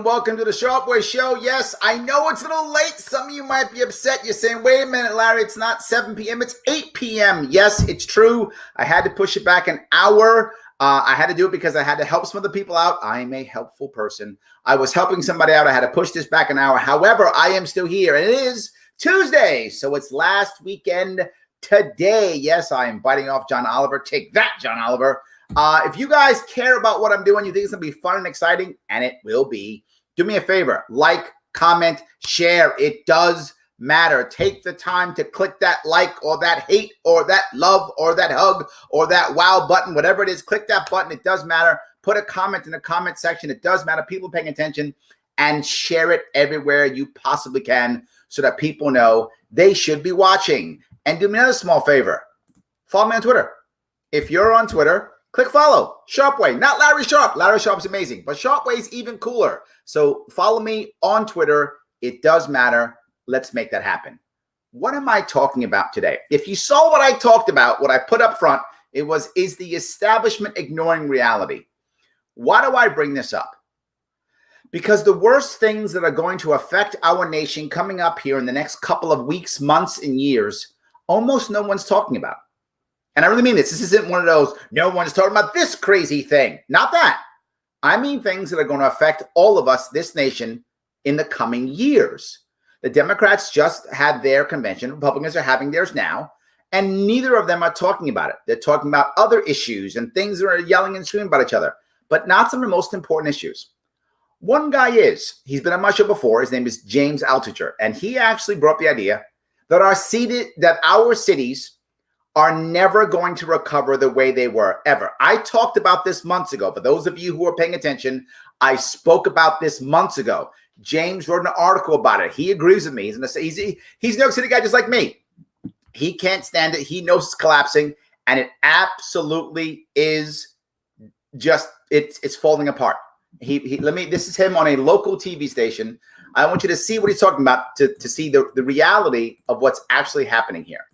Welcome to the Sharpe Way show. Yes, I know it's a little late. Some of you might be upset. You're saying, wait a minute, Larry, it's not 7 p.m., it's 8 p.m. Yes, it's true. I had to push it back an hour. I had to do it because I had to help some of the people out. I am a helpful person. I was helping somebody out. I had to push this back an hour. However, I am still here, and it is Tuesday, so it's last weekend today. Yes, I am biting off John Oliver. Take that, John Oliver. If you guys care about what I'm doing, you think it's going to be fun and exciting, and it will be, do me a favor. Like, comment, share. It does matter. Take the time to click that like or that hate or that love or that hug or that wow button, whatever it is. Click that button. It does matter. Put a comment in the comment section. It does matter. People paying attention, and share it everywhere you possibly can so that people know they should be watching. And do me another small favor. Follow me on Twitter. If you're on Twitter, click follow. Sharpe Way, not Larry Sharpe. Larry Sharpe's amazing, but Sharpe Way is even cooler. So follow me on Twitter. It does matter. Let's make that happen. What am I talking about today? If you saw what I talked about, what I put up front, it was, is the establishment ignoring reality? Why do I bring this up? Because the worst things that are going to affect our nation coming up here in the next couple of weeks, months, and years, almost no one's talking about. And I really mean this. This isn't one of those, no one's talking about this crazy thing. Not that. I mean things that are going to affect all of us, this nation, in the coming years. The Democrats just had their convention. Republicans are having theirs now. And neither of them are talking about it. They're talking about other issues and things that are yelling and screaming about each other, but not some of the most important issues. One guy he's been on my show before. His name is James Altucher. And he actually brought up the idea that our cities are never going to recover the way they were ever. I talked about this months ago. For those of you who are paying attention, I spoke about this months ago. James wrote an article about it. He agrees with me. He's a New York City guy just like me. He can't stand it. He knows it's collapsing, and it absolutely is just, it's falling apart. This is him on a local TV station. I want you to see what he's talking about to see the reality of what's actually happening here.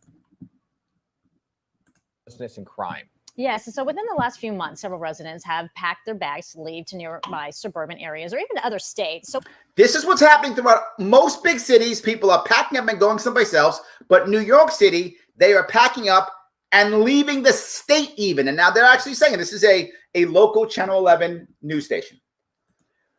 And crime. Yes. So within the last few months, several residents have packed their bags to leave to nearby suburban areas or even to other states. So this is what's happening throughout most big cities. People are packing up and going someplace else. But New York City, they are packing up and leaving the state even. And now they're actually saying, this is a local Channel 11 news station.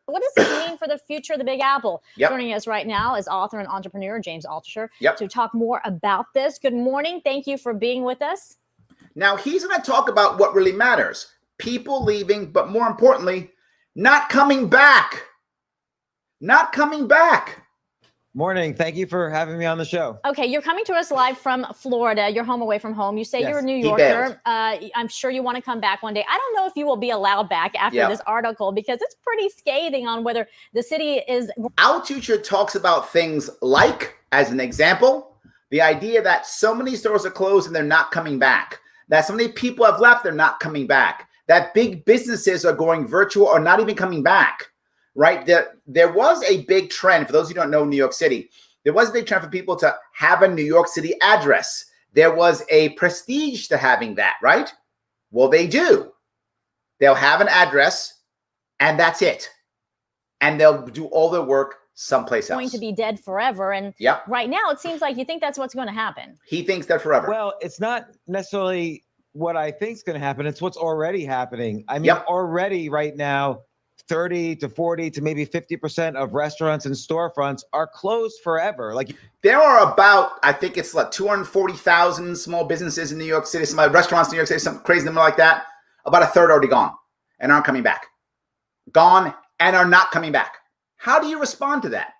What does this mean for the future of the Big Apple? Yep. Joining us right now is author and entrepreneur James Altucher to talk more about this. Good morning. Thank you for being with us. Now, he's going to talk about what really matters. People leaving, but more importantly, not coming back. Not coming back. Morning. Thank you for having me on the show. Okay, you're coming to us live from Florida. You're home away from home. You say Yes. you're a New Yorker. I'm sure you want to come back one day. I don't know if you will be allowed back after this article because it's pretty scathing on whether the city is. Altucher talks about things like, as an example, the idea that so many stores are closed and they're not coming back. That so many people have left, they're not coming back. That big businesses are going virtual or not even coming back, right? There was a big trend, for those who don't know New York City, there was a big trend for people to have a New York City address. There was a prestige to having that, right? Well, they do. They'll have an address and that's it. And they'll do all their work someplace else. Going to be dead forever. And right now, it seems like you think that's what's going to happen. He thinks that forever. Well, it's not necessarily what I think is going to happen. It's what's already happening. I mean, already right now, 30 to 40 to maybe 50% of restaurants and storefronts are closed forever. Like there are about, I think it's like 240,000 small businesses in New York City, some restaurants in New York City, some crazy number like that. About a third already gone and aren't coming back. Gone and are not coming back. How do you respond to that?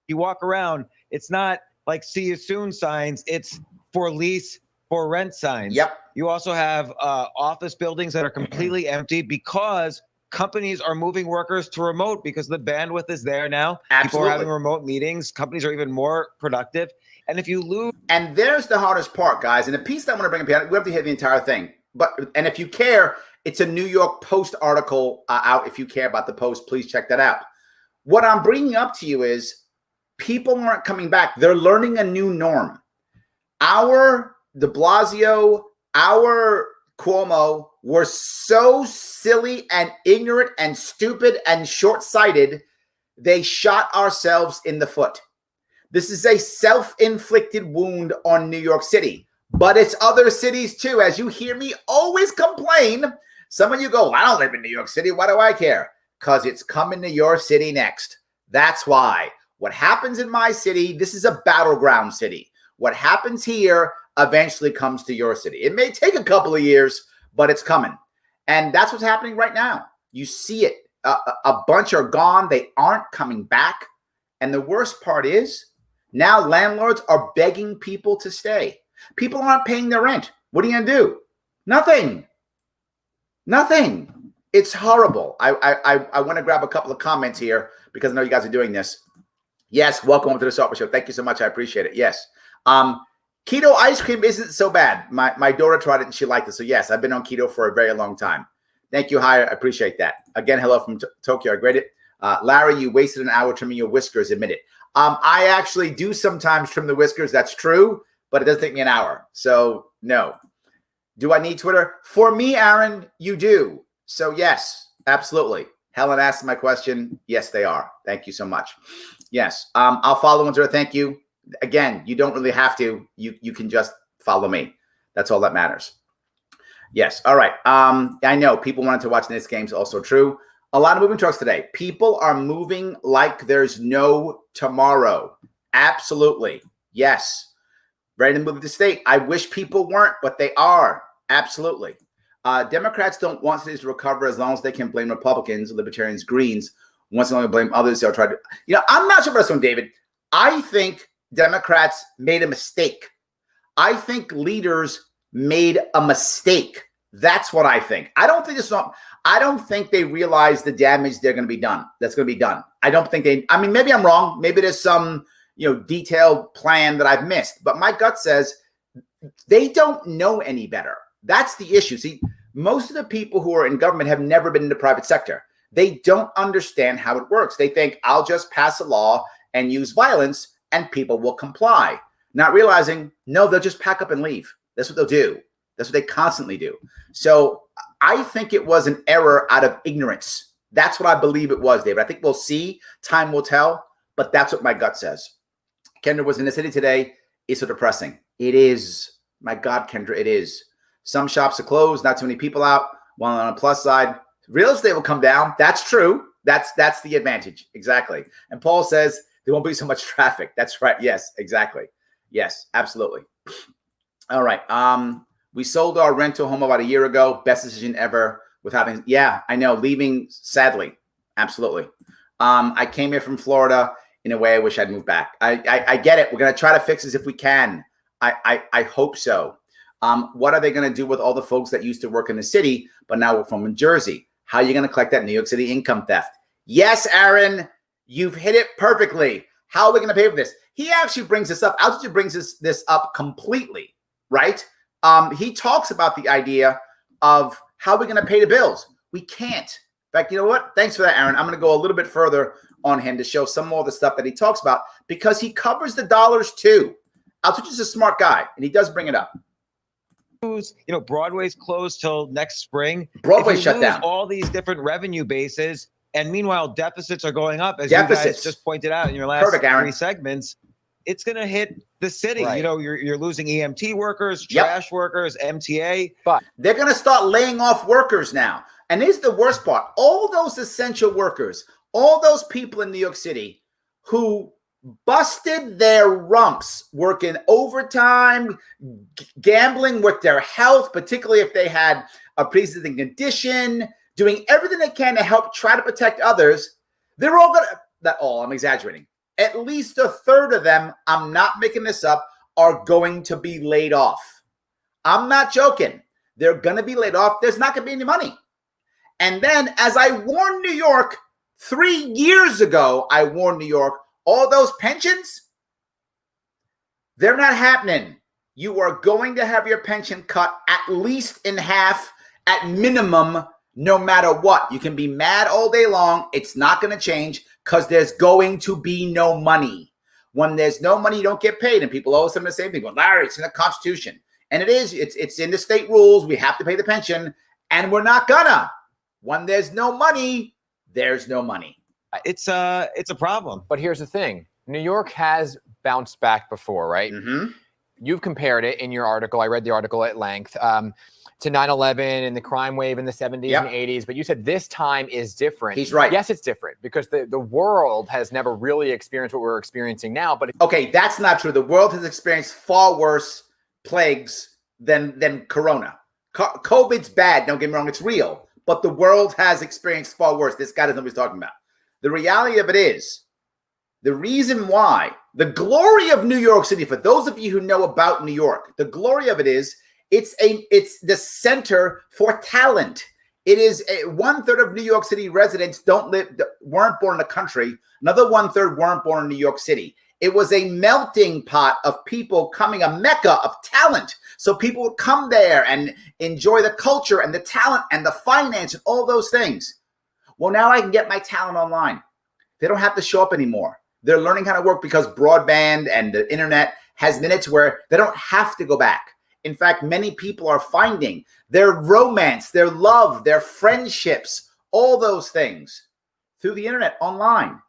You walk around, it's not like see you soon signs, it's for lease, for rent signs. Yep. You also have office buildings that are completely empty because companies are moving workers to remote because the bandwidth is there now. Absolutely. People are having remote meetings. Companies are even more productive. And if you lose, and there's the hardest part, guys. And the piece that I want to bring up, we have to hit the entire thing. And if you care, it's a New York Post article out. If you care about the Post, please check that out. What I'm bringing up to you is people aren't coming back. They're learning a new norm. Our de Blasio, our Cuomo were so silly and ignorant and stupid and short-sighted, they shot ourselves in the foot. This is a self-inflicted wound on New York City, but it's other cities too. As you hear me always complain, some of you go, I don't live in New York City. Why do I care? Because it's coming to your city next. That's why. What happens in my city, this is a battleground city. What happens here eventually comes to your city. It may take a couple of years, but it's coming. And that's what's happening right now. You see it. A bunch are gone. They aren't coming back. And the worst part is now landlords are begging people to stay. People aren't paying their rent. What are you going to do? Nothing. Nothing. It's horrible. I want to grab a couple of comments here because I know you guys are doing this. Yes, welcome to the Sharpe Show. Thank you so much. I appreciate it. Yes. Keto ice cream isn't so bad. My daughter tried it and she liked it. So yes, I've been on keto for a very long time. Thank you, Hire. I appreciate that. Again, hello from Tokyo. I grade it. Larry, you wasted an hour trimming your whiskers. Admit it. I actually do sometimes trim the whiskers. That's true, but it doesn't take me an hour. So no. Do I need Twitter? For me, Aaron, you do. So yes, absolutely. Helen asked my question. Yes, they are. Thank you so much. Yes. I'll follow on Twitter. Thank you. Again, you don't really have to. You can just follow me. That's all that matters. Yes. All right. I know people wanted to watch this games. Also true. A lot of moving trucks today. People are moving like there's no tomorrow. Absolutely. Yes. Ready to move to state. I wish people weren't, but they are. Absolutely. Democrats don't want cities to recover as long as they can blame Republicans, Libertarians, Greens. Once they only blame others, they'll try to. I'm not sure about this one, David. I think Democrats made a mistake. I think leaders made a mistake. That's what I think. I don't think they realize the damage they're going to be done. That's going to be done. I don't think they. I mean, maybe I'm wrong. Maybe there's some detailed plan that I've missed. But my gut says they don't know any better. That's the issue. See, most of the people who are in government have never been in the private sector. They don't understand how it works. They think I'll just pass a law and use violence and people will comply. Not realizing, no, they'll just pack up and leave. That's what they'll do. That's what they constantly do. So I think it was an error out of ignorance. That's what I believe it was, David. I think we'll see. Time will tell. But that's what my gut says. Kendra was in the city today. It's so depressing. It is. My God, Kendra, it is. Some shops are closed. Not too many people out. While on the plus side, real estate will come down. That's true. That's the advantage. Exactly. And Paul says there won't be so much traffic. That's right. Yes, exactly. Yes, absolutely. All right. We sold our rental home about a year ago. Best decision ever with having. Yeah, I know. Leaving sadly. Absolutely. I came here from Florida. In a way, I wish I'd moved back. I get it. We're going to try to fix this if we can. I hope so. What are they going to do with all the folks that used to work in the city, but now we're from New Jersey? How are you going to collect that New York City income theft? Yes, Aaron, you've hit it perfectly. How are we going to pay for this? He actually brings this up. Altitude brings this up completely, right? He talks about the idea of how we're going to pay the bills. We can't. In fact, you know what? Thanks for that, Aaron. I'm going to go a little bit further on him to show some more of the stuff that he talks about because he covers the dollars too. Altitude is a smart guy, and he does bring it up. Broadway's closed till next spring. Broadway shut down. All these different revenue bases, and meanwhile deficits are going up, as you guys just pointed out in your last three segments. It's going to hit the city. Right. You're losing EMT workers, trash workers, MTA. But they're going to start laying off workers now. And here's the worst part. All those essential workers, all those people in New York City who busted their rumps working overtime, gambling with their health, particularly if they had a pre-existing condition, doing everything they can to help try to protect others. They're all going to, I'm exaggerating. At least a third of them, I'm not making this up, are going to be laid off. I'm not joking. They're going to be laid off. There's not going to be any money. And then, as I warned New York 3 years ago, I warned New York, all those pensions, They're not happening. You are going to have your pension cut at least in half, at minimum, no matter what. You can be mad all day long. It's not going to change because there's going to be no money. When there's no money, you don't get paid. And people always say the same thing. Well, Larry, it's in the Constitution. And it is. It's in the state rules. We have to pay the pension. And we're not gonna. When there's no money, there's no money. It's a problem. But here's the thing. New York has bounced back before, right? Mm-hmm. You've compared it in your article. I read the article at length to 9/11 and the crime wave in the 70s and 80s. But you said this time is different. He's right. Yes, it's different because the world has never really experienced what we're experiencing now. But okay, that's not true. The world has experienced far worse plagues than Corona. COVID's bad. Don't get me wrong. It's real. But the world has experienced far worse. This guy doesn't know what he's talking about. The reality of it is, the reason why, the glory of New York City, for those of you who know about New York, the glory of it is, it's the center for talent. It is 1/3 of New York City residents weren't born in the country. Another 1/3 weren't born in New York City. It was a melting pot of people coming, a mecca of talent. So people would come there and enjoy the culture and the talent and the finance and all those things. Well, now I can get my talent online. They don't have to show up anymore. They're learning how to work because broadband and the internet has minutes where they don't have to go back. In fact, many people are finding their romance, their love, their friendships, all those things through the internet online.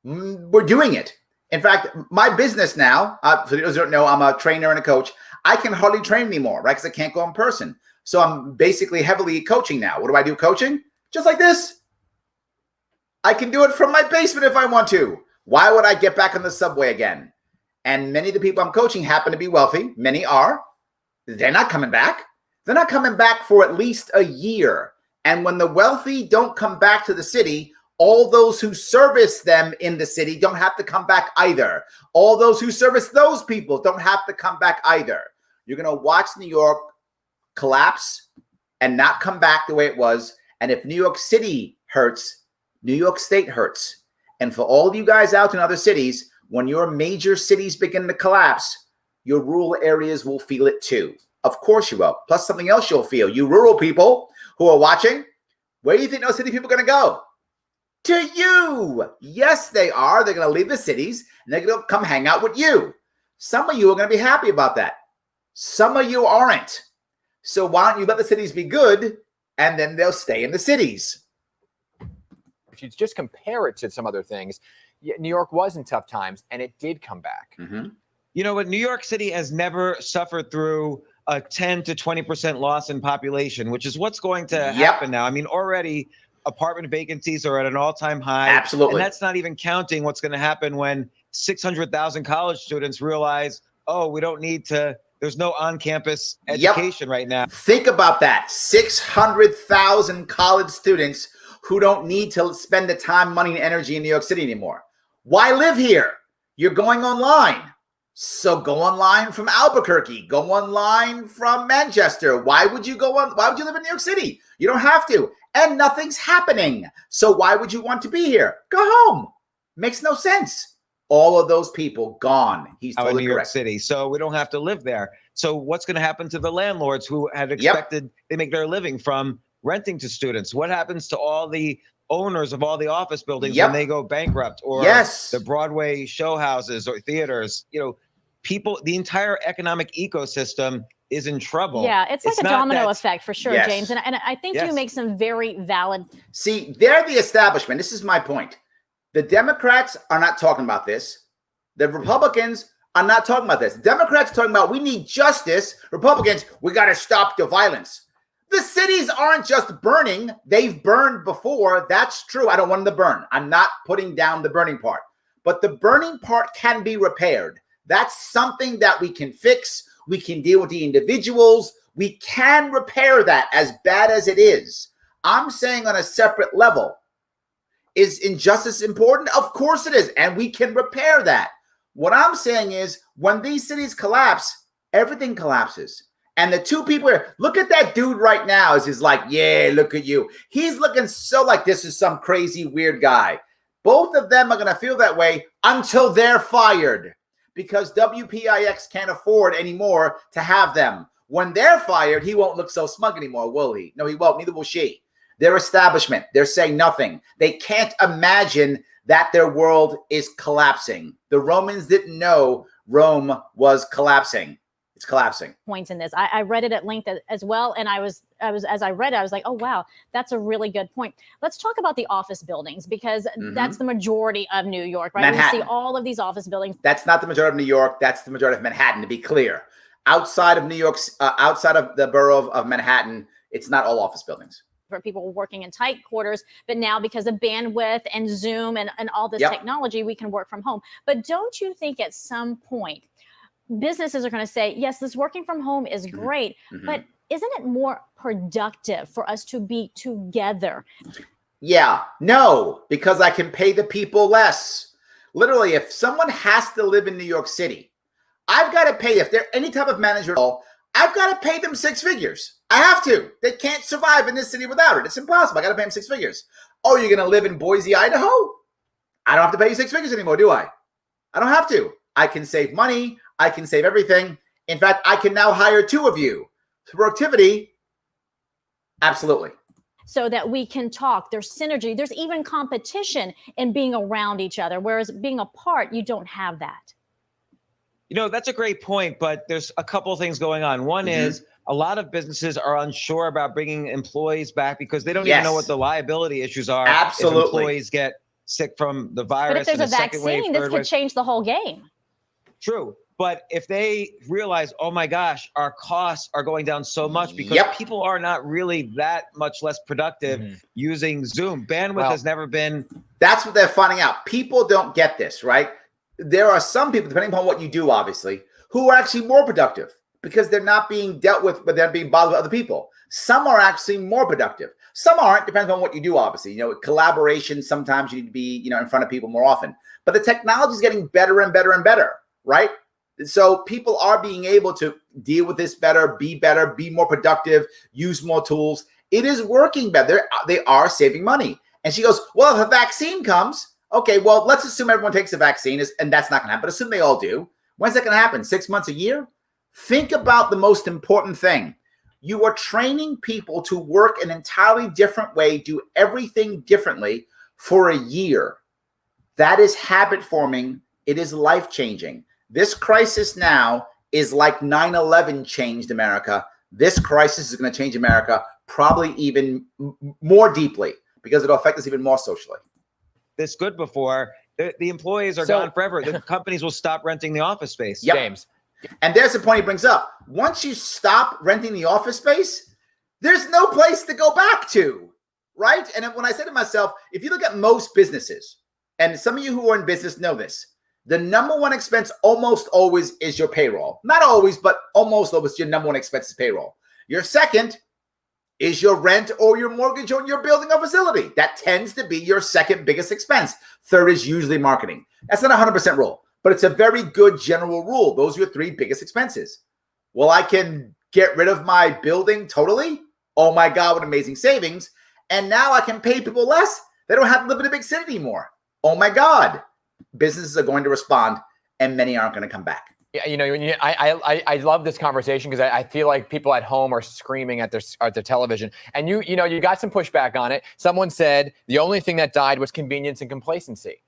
We're doing it. In fact, my business now, for those who don't know, I'm a trainer and a coach. I can hardly train anymore, right? Because I can't go in person. So I'm basically heavily coaching now. What do I do coaching? Just like this. I can do it from my basement if I want to. Why would I get back on the subway again? And many of the people I'm coaching happen to be wealthy. Many are. They're not coming back. They're not coming back for at least a year. And when the wealthy don't come back to the city, all those who service them in the city don't have to come back either. All those who service those people don't have to come back either. You're going to watch New York collapse and not come back the way it was. And if New York City hurts, New York State hurts. And for all of you guys out in other cities, when your major cities begin to collapse, your rural areas will feel it too. Of course you will. Plus something else you'll feel. You rural people who are watching, where do you think those city people are going to go? To you. Yes, they are. They're going to leave the cities and they're going to come hang out with you. Some of you are going to be happy about that. Some of you aren't. So why don't you let the cities be good and then they'll stay in the cities? if you just compare it to some other things, New York was in tough times and it did come back. Mm-hmm. You know what? New York City has never suffered through a 10 to 20% loss in population, which is what's going to happen now. I mean, already apartment vacancies are at an all-time high. Absolutely. And that's not even counting what's going to happen when 600,000 college students realize, oh, we don't need to, there's no on-campus education right now. Think about that. 600,000 college students who don't need to spend the time, money, and energy in New York City anymore. Why live here? You're going online. So go online from Albuquerque. Go online from Manchester. Why would you go on? Why would you live in New York City? You don't have to. And nothing's happening. So why would you want to be here? Go home. Makes no sense. All of those people gone. He's totally in New York correct. City. So we don't have to live there. So what's going to happen to the landlords who had expected they make their living from renting to students? What happens to all the owners of all the office buildings when they go bankrupt, or the Broadway show houses or theaters? You know, people, the entire economic ecosystem is in trouble. Yeah, it's like a domino effect for sure, James. And I think you make some very valid. See, they're the establishment. This is my point. The Democrats are not talking about this. The Republicans are not talking about this. Democrats talking about we need justice. Republicans, we got to stop the violence. The cities aren't just burning. They've burned before. That's true. I don't want them to burn. I'm not putting down the burning part. But the burning part can be repaired. That's something that we can fix. We can deal with the individuals. We can repair that, as bad as it is. I'm saying on a separate level. Is injustice important? Of course it is. And we can repair that. What I'm saying is when these cities collapse, everything collapses. And the two people here, look at that dude right now as he's like, yeah, look at you. He's looking so like this is some crazy, weird guy. Both of them are going to feel that way until they're fired. because WPIX can't afford anymore to have them. When they're fired, he won't look so smug anymore, will he? No, he won't. Neither will she. Their establishment, they're saying nothing. They can't imagine that their world is collapsing. The Romans didn't know Rome was collapsing. It's collapsing. Points in this. I read it at length as well. And I was as I read it, I was like, oh, wow, that's a really good point. Let's talk about the office buildings, because that's the majority of New York, right? Manhattan. We see all of these office buildings. That's not the majority of New York. That's the majority of Manhattan, to be clear. Outside of New York, outside of the borough of Manhattan, it's not all office buildings. For people working in tight quarters, but now because of bandwidth and Zoom and all this technology, we can work from home. But don't you think at some point businesses are going to say, yes, this working from home is great, but isn't it more productive for us to be together? Yeah, no, because I can pay the people less. Literally, if someone has to live in New York City, I've got to pay, if they're any type of manager at all, I've got to pay them 6 figures. I have to. They can't survive in this city without it. It's impossible. I got to pay them 6 figures. Oh, you're going to live in Boise, Idaho? I don't have to pay you 6 figures anymore, do I? I don't have to. I can save money. I can save everything. In fact, I can now hire 2 of you. Productivity, absolutely. So that we can talk. There's synergy. There's even competition in being around each other, whereas being apart, you don't have that. You know, that's a great point, but there's a couple of things going on. One is a lot of businesses are unsure about bringing employees back because they don't even know what the liability issues are. Absolutely. If employees get sick from the virus. But if there's a vaccine, this could change the whole game. True. But if they realize, oh my gosh, our costs are going down so much because people are not really that much less productive using Zoom. Bandwidth has never been. That's what they're finding out. People don't get this, right? There are some people, depending upon what you do, obviously, who are actually more productive because they're not being dealt with, but they're being bothered with other people. Some are actually more productive. Some aren't, depends on what you do, obviously. You know, collaboration, sometimes you need to be, you know, in front of people more often. But the technology is getting better and better and better, right? So people are being able to deal with this better, be more productive, use more tools. It is working better. They are saving money. And she goes, well, if a vaccine comes, okay, well, let's assume everyone takes the vaccine, and that's not going to happen. But assume they all do. When's that going to happen? 6 months, a year? Think about the most important thing. You are training people to work an entirely different way, do everything differently for a year. That is habit forming. It is life changing. This crisis now is like 9/11 changed America. This crisis is going to change America probably even more deeply because it'll affect us even more socially. This good before the employees are gone forever. The companies will stop renting the office space. James. And there's the point he brings up. Once you stop renting the office space, there's no place to go back to, right? And when I say to myself, if you look at most businesses, and some of you who are in business know this, the number one expense almost always is your payroll. Not always, but almost always your number one expense is payroll. Your second is your rent or your mortgage on your building or facility. That tends to be your second biggest expense. Third is usually marketing. That's not a 100% rule, but it's a very good general rule. Those are your 3 biggest expenses. Well, I can get rid of my building totally. Oh my God, what amazing savings. And now I can pay people less. They don't have to live in a big city anymore. Oh my God. Businesses are going to respond and many aren't going to come back. Yeah, you know, I love this conversation because I feel like people at home are screaming at their television. And you know, you got some pushback on it. Someone said the only thing that died was convenience and complacency.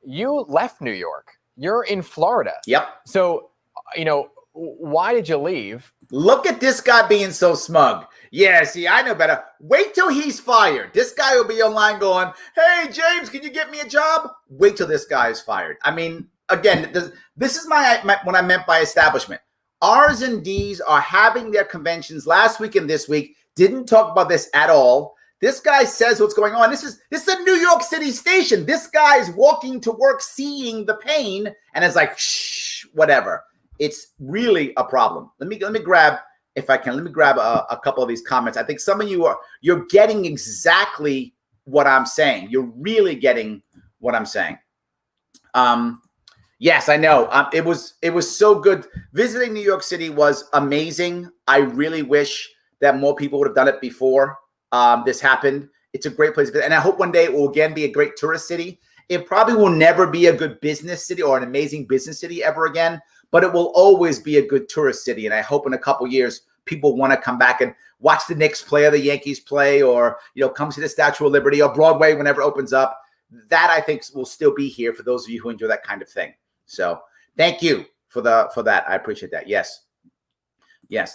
You left New York. You're in Florida. Yep. So, you know, why did you leave? Look at this guy being so smug. Yeah, see, I know better. Wait till he's fired. This guy will be online going, hey, James, can you get me a job? Wait till this guy is fired. I mean, again, this is my what I meant by establishment. R's and D's are having their conventions last week and this week. Didn't talk about this at all. This guy says what's going on. This is a New York City station. This guy is walking to work, seeing the pain, and is like, shh, whatever. It's really a problem. Let me grab, if I can, a couple of these comments. I think some of you're getting exactly what I'm saying. You're really getting what I'm saying. Yes, I know. It was so good. Visiting New York City was amazing. I really wish that more people would have done it before this happened. It's a great place to visit. And I hope one day it will again be a great tourist city. It probably will never be a good business city or an amazing business city ever again, but it will always be a good tourist city. And I hope in a couple years, people want to come back and watch the Knicks play or the Yankees play, or, come see the Statue of Liberty or Broadway whenever it opens up. That, I think, will still be here for those of you who enjoy that kind of thing. So thank you for that. I appreciate that. Yes.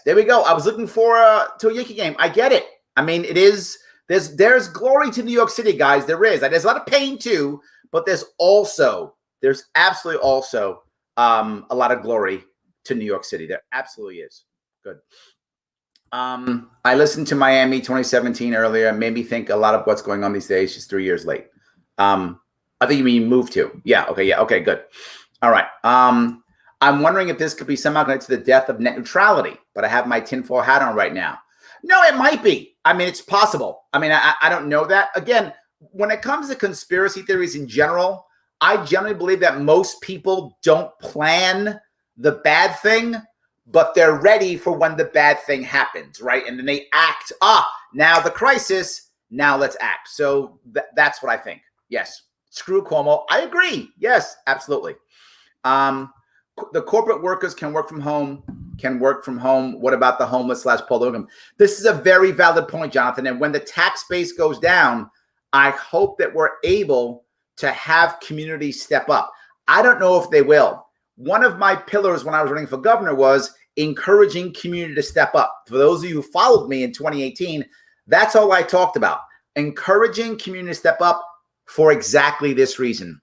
There we go. I was looking for to a Yankee game. I get it. I mean, it is. There's glory to New York City, guys. There is. There's a lot of pain too, but there's absolutely also a lot of glory to New York City. There absolutely is. Good. I listened to Miami 2017 earlier. It made me think a lot of what's going on these days is 3 years late. I think you mean move to. Yeah. Okay. Yeah. Okay. Good. All right. I'm wondering if this could be somehow connected to the death of net neutrality, but I have my tinfoil hat on right now. No, it might be. I mean, it's possible. I mean, I don't know that. Again, when it comes to conspiracy theories in general, I generally believe that most people don't plan the bad thing, but they're ready for when the bad thing happens, right? And then they act. Now the crisis. Now let's act. So that's what I think. Yes. Screw Cuomo. I agree. Yes, absolutely. The corporate workers can work from home. What about the homeless / Paul Logan? This is a very valid point, Jonathan. And when the tax base goes down, I hope that we're able to have communities step up. I don't know if they will. One of my pillars when I was running for governor was encouraging community to step up. For those of you who followed me in 2018, that's all I talked about. Encouraging community to step up for exactly this reason.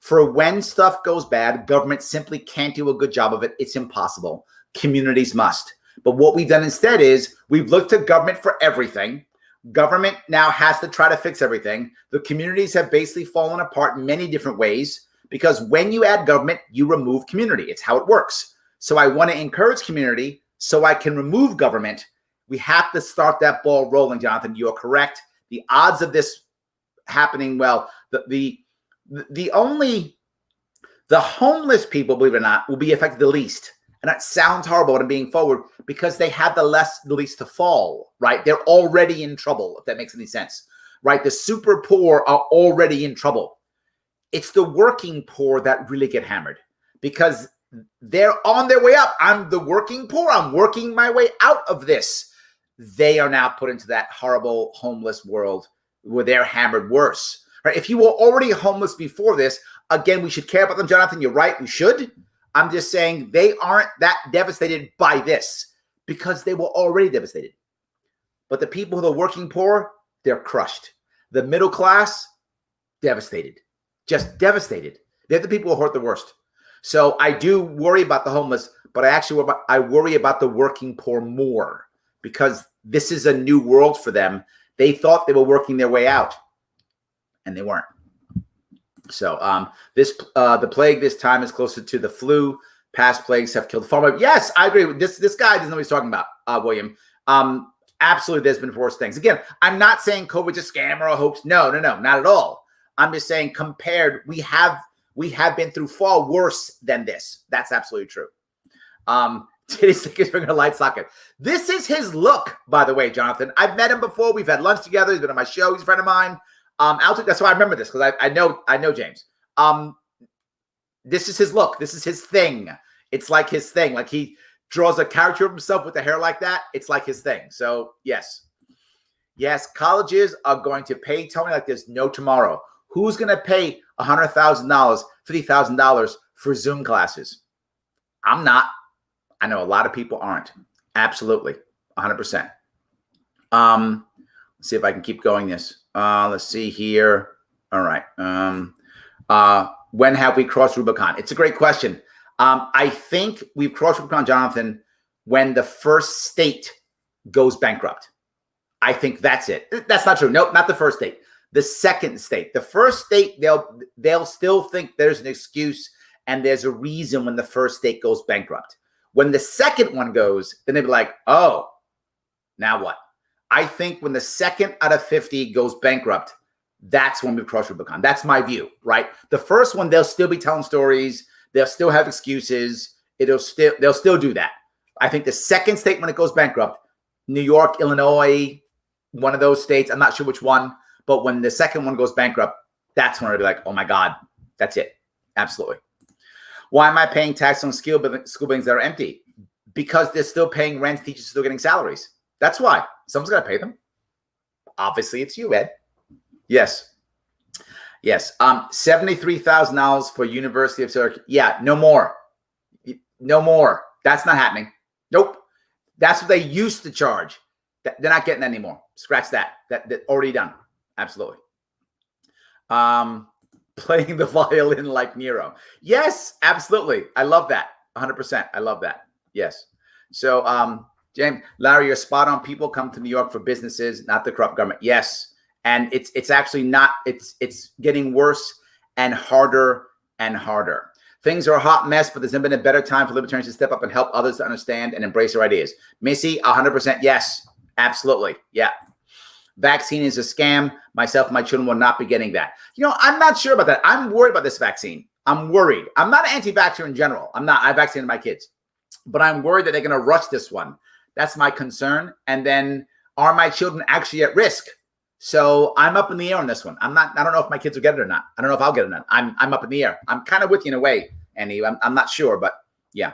For when stuff goes bad, government simply can't do a good job of it. It's impossible. Communities must. But what we've done instead is we've looked to government for everything. Government now has to try to fix everything. The communities have basically fallen apart in many different ways because when you add government, you remove community. It's how it works. So I want to encourage community so I can remove government. We have to start that ball rolling, Jonathan. You are correct. The odds of this happening, well, the homeless people, believe it or not, will be affected the least. And that sounds horrible, but I'm being forward because they had the least to fall, right? They're already in trouble, if that makes any sense, right? The super poor are already in trouble. It's the working poor that really get hammered because they're on their way up. I'm the working poor. I'm working my way out of this. They are now put into that horrible homeless world where they're hammered worse. Right? If you were already homeless before this, again, we should care about them, Jonathan. You're right. We should. I'm just saying they aren't that devastated by this because they were already devastated. But the people who are working poor, they're crushed. The middle class, devastated. Just devastated. They're the people who hurt the worst. So I do worry about the homeless, but I worry about the working poor more because this is a new world for them. They thought they were working their way out. And they weren't. So the plague this time is closer to the flu. Past plagues have killed far more. Yes, I agree with this. This guy doesn't know what he's talking about, William. Absolutely, there's been worse things. Again, I'm not saying COVID's a scam or a hoax. No, not at all. I'm just saying compared, we have been through far worse than this. That's absolutely true. Titty's his finger light socket. This is his look, by the way, Jonathan. I've met him before. We've had lunch together. He's been on my show. He's a friend of mine. That's why I remember this because I know James. This is his look. This is his thing. It's like his thing. Like he draws a caricature of himself with the hair like that. It's like his thing. So yes, colleges are going to pay Tony like there's no tomorrow. Who's going to pay $100,000, $50,000 for Zoom classes? I'm not. I know a lot of people aren't. Absolutely, 100%. Let's see if I can keep going this. Let's see here. All right. When have we crossed Rubicon? It's a great question. I think we've crossed Rubicon, Jonathan, when the first state goes bankrupt. I think that's it. That's not true. Nope, not the first state. The second state. The first state, they'll still think there's an excuse and there's a reason when the first state goes bankrupt. When the second one goes, then they'll be like, oh, now what? I think when the second out of 50 goes bankrupt, that's when we cross Rubicon. That's my view, right? The first one, they'll still be telling stories. They'll still have excuses. They'll still do that. I think the second state when it goes bankrupt, New York, Illinois, one of those states, I'm not sure which one, but when the second one goes bankrupt, That's when I'd be like, oh my God, that's it. Absolutely. Why am I paying tax on school buildings that are empty? Because they're still paying rent, teachers are still getting salaries. That's why. Someone's got to pay them. Obviously, it's you, Ed. Yes. Yes. $73,000 for University of Syracuse. Yeah, no more. No more. That's not happening. Nope. That's what they used to charge. They're not getting that anymore. Scratch that. That already done. Absolutely. Playing the violin like Nero. Yes, absolutely. I love that. 100%. I love that. Yes. So, James, Larry, you're spot on. People come to New York for businesses, not the corrupt government. Yes. And it's actually not, it's getting worse and harder and harder. Things are a hot mess, but there's never been a better time for libertarians to step up and help others to understand and embrace their ideas. Missy, 100% yes. Absolutely. Yeah. Vaccine is a scam. Myself and my children will not be getting that. You know, I'm not sure about that. I'm worried about this vaccine. I'm worried. I'm not an anti-vaxxer in general. I'm not. I vaccinated my kids. But I'm worried that they're going to rush this one. That's my concern. And then are my children actually at risk? So I'm up in the air on this one. I don't know if my kids will get it or not. I don't know if I'll get it or not. I'm up in the air. I'm kind of with you in a way, Andy. I'm not sure, but yeah.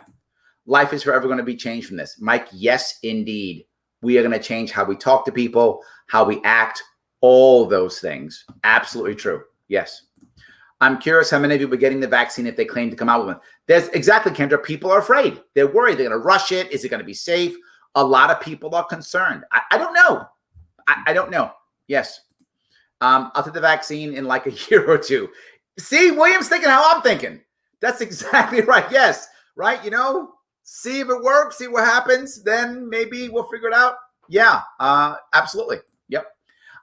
Life is forever going to be changed from this. Mike, yes, indeed. We are going to change how we talk to people, how we act, all those things. Absolutely true. Yes. I'm curious how many of you will be getting the vaccine if they claim to come out with one. There's exactly, Kendra. People are afraid. They're worried. They're going to rush it. Is it going to be safe? A lot of people are concerned. I don't know. I don't know. Yes. I'll take the vaccine in like a year or two. See, William's thinking how I'm thinking. That's exactly right. Yes. Right. You know, see if it works, see what happens. Then maybe we'll figure it out. Yeah, absolutely. Yep.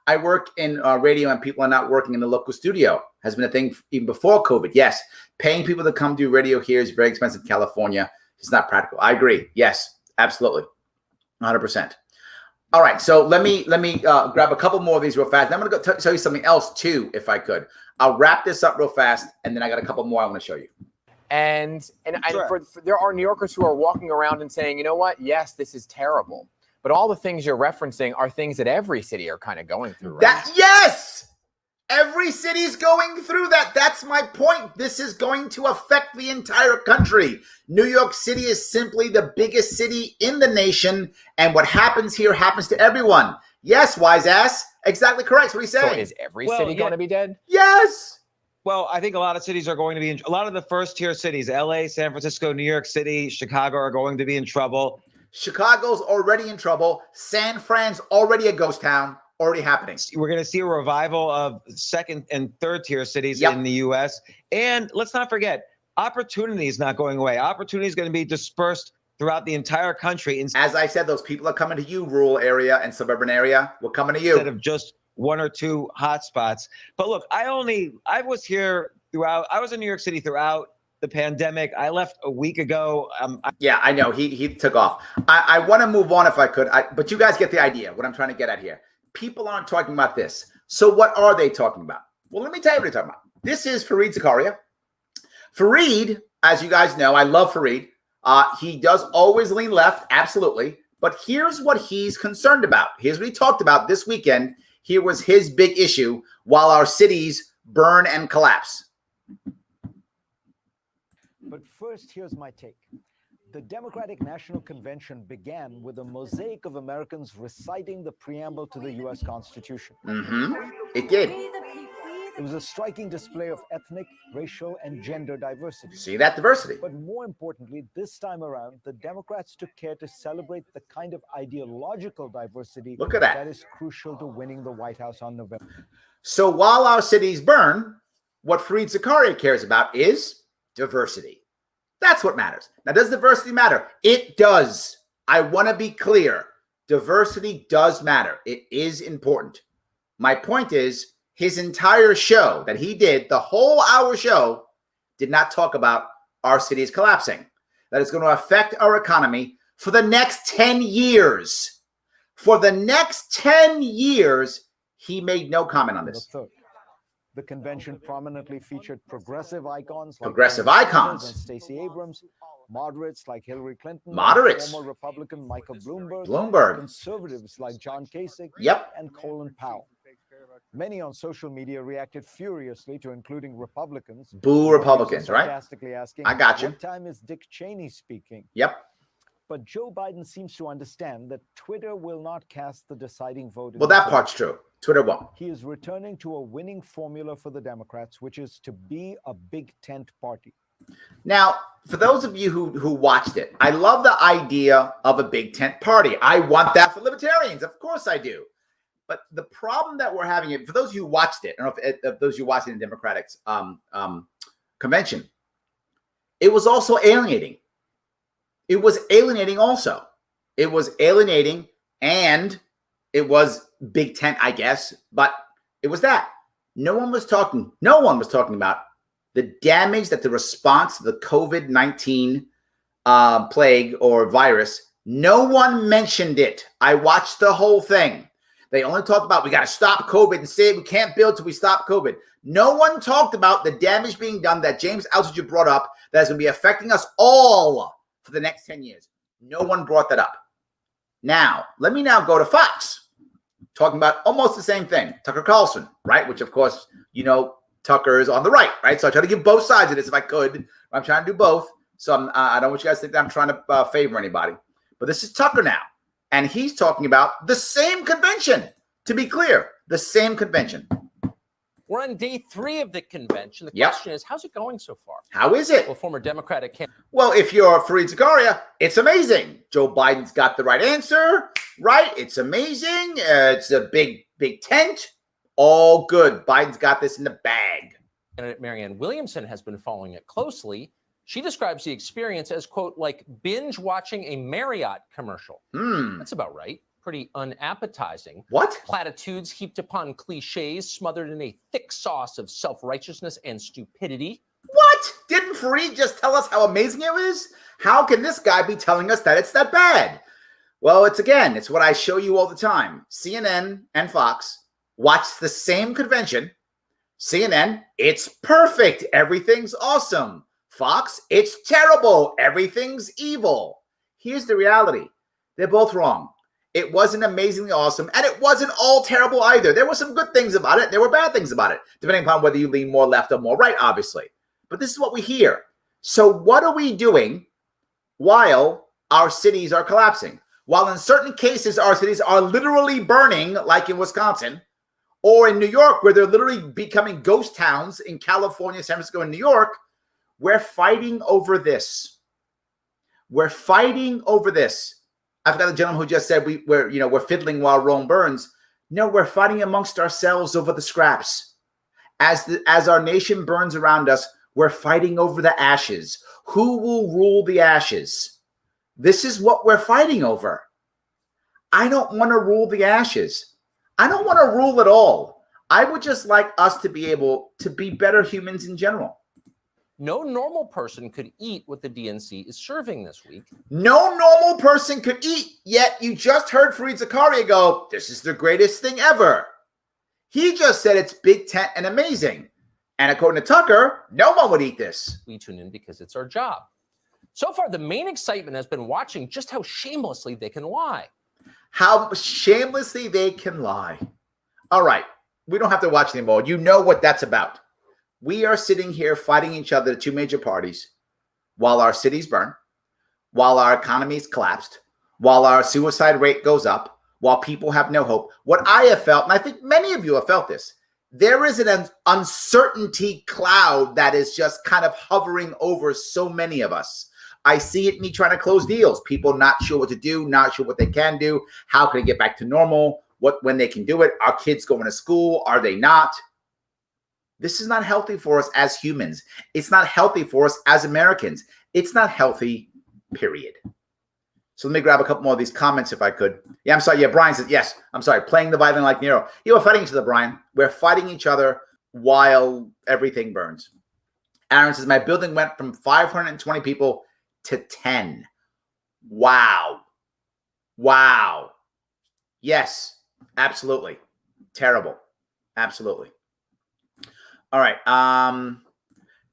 I work in radio and people are not working in the local studio. Has been a thing even before COVID. Yes. Paying people to come do radio here is very expensive in California. It's not practical. I agree. Yes, absolutely. 100%. All right. So let me grab a couple more of these real fast. Then I'm going to go tell you something else too, if I could. I'll wrap this up real fast. And then I got a couple more I want to show you. And Sure. for there are New Yorkers who are walking around and saying, you know what? Yes, this is terrible. But all the things you're referencing are things that every city are kind of going through, right? Yes! Every city's going through that. That's my point. This is going to affect the entire country. New York City is simply the biggest city in the nation. And what happens here happens to everyone. Yes, wise ass. Exactly correct. What are you saying? So is every city going to be dead? Yes. Well, I think a lot of cities are going to be a lot of the first tier cities, LA, San Francisco, New York City, Chicago are going to be in trouble. Chicago's already in trouble. San Fran's already a ghost town, already happening. We're going to see a revival of second and third tier cities in the U.S. And let's not forget, opportunity is not going away. Opportunity is going to be dispersed throughout the entire country. As I said, those people are coming to you, rural area and suburban area. We're coming to you. Instead of just one or two hotspots. But look, I was here throughout. I was in New York City throughout the pandemic. I left a week ago. Yeah, I know. He took off. I want to move on if I could. But you guys get the idea, what I'm trying to get at here. People aren't talking about this. So what are they talking about? Well, let me tell you what they're talking about. This is Fareed Zakaria. Fareed, as you guys know, I love Fareed. He does always lean left, absolutely. But here's what he's concerned about. Here's what he talked about this weekend. Here was his big issue while our cities burn and collapse. But first, here's my take. The Democratic National Convention began with a mosaic of Americans reciting the preamble to the U.S. Constitution. It did. It was a striking display of ethnic, racial, and gender diversity. See that diversity? But more importantly, this time around, the Democrats took care to celebrate the kind of ideological diversity Look at that is crucial to winning the White House on November. So while our cities burn, what Fareed Zakaria cares about is diversity. That's what matters. Now, does diversity matter? It does. I want to be clear. Diversity does matter. It is important. My point is, his entire show that he did, the whole hour show, did not talk about our cities collapsing. That is going to affect our economy for the next 10 years. For the next 10 years, he made no comment on this. The convention prominently featured progressive icons like and Stacey Abrams, moderates like Hillary Clinton, former Republican Michael Bloomberg, conservatives like John Kasich, and Colin Powell. Many on social media reacted furiously to including Republicans. Boo Republicans, right? Sarcastically asking, I got you. What time is Dick Cheney speaking? Yep. But Joe Biden seems to understand that Twitter will not cast the deciding vote. Well, that part's true. Twitter won't. He is returning to a winning formula for the Democrats, which is to be a big tent party. Now, for those of you who watched it, I love the idea of a big tent party. I want that for libertarians. Of course I do. But the problem that we're having, for those of you who watched it, I don't know if those of you watching the Democratic convention, it was also alienating. It was alienating also. It was alienating and it was big tent, I guess, but it was that. No one was talking about the damage that the response to the COVID-19 plague or virus, no one mentioned it. I watched the whole thing. They only talked about we got to stop COVID and say we can't build till we stop COVID. No one talked about the damage being done that James Altucher brought up that is going to be affecting us all for the next 10 years. No one brought that up. Now, let me now go to Fox, talking about almost the same thing. Tucker Carlson, right? Which, of course, you know, Tucker is on the right, right? So I try to give both sides of this if I could. I'm trying to do both. So I don't want you guys to think that I'm trying to favor anybody. But this is Tucker now. And he's talking about the same convention. To be clear, the same convention. We're on day 3 of the convention. The question is, how's it going so far? How is it? Well, former Democratic candidate. Well, if you're Fareed Zakaria, it's amazing. Joe Biden's got the right answer, right? It's amazing. It's a big tent. All good. Biden's got this in the bag. Candidate Marianne Williamson has been following it closely. She describes the experience as, quote, like binge watching a Marriott commercial. That's about right. Pretty unappetizing. What? Platitudes heaped upon cliches, smothered in a thick sauce of self-righteousness and stupidity. What? Didn't Fareed just tell us how amazing it is? How can this guy be telling us that it's that bad? Well, it's what I show you all the time. CNN and Fox watch the same convention. CNN, it's perfect. Everything's awesome. Fox, it's terrible. Everything's evil. Here's the reality. They're both wrong. It wasn't amazingly awesome, and it wasn't all terrible either. There were some good things about it. There were bad things about it, depending upon whether you lean more left or more right, obviously. But this is what we hear. So what are we doing while our cities are collapsing? While in certain cases, our cities are literally burning, like in Wisconsin, or in New York, where they're literally becoming ghost towns in California, San Francisco, and New York, we're fighting over this. We're fighting over this. I've got a gentleman who just said we're fiddling while Rome burns. No, we're fighting amongst ourselves over the scraps. As our nation burns around us, we're fighting over the ashes. Who will rule the ashes? This is what we're fighting over. I don't want to rule the ashes. I don't want to rule at all. I would just like us to be able to be better humans in general. No normal person could eat what the DNC is serving this week. No normal person could eat, yet you just heard Fareed Zakaria go, this is the greatest thing ever. He just said it's big tent and amazing. And according to Tucker, no one would eat this. We tune in because it's our job. So far, the main excitement has been watching just how shamelessly they can lie. How shamelessly they can lie. All right. We don't have to watch anymore. You know what that's about. We are sitting here fighting each other, the two major parties, while our cities burn, while our economy's collapsed, while our suicide rate goes up, while people have no hope. What I have felt, and I think many of you have felt this, there is an uncertainty cloud that is just kind of hovering over so many of us. I see it me trying to close deals. People not sure what to do, not sure what they can do. How can they get back to normal? When they can do it? Are kids going to school? Are they not? This is not healthy for us as humans. It's not healthy for us as Americans. It's not healthy, period. So let me grab a couple more of these comments if I could. Yeah, I'm sorry. Yeah, Brian says, yes, I'm sorry. Playing the violin like Nero. Yeah, we're fighting each other, Brian. We're fighting each other while everything burns. Aaron says, my building went from 520 people to 10. Wow. Wow. Yes, absolutely. Terrible. Absolutely. All right.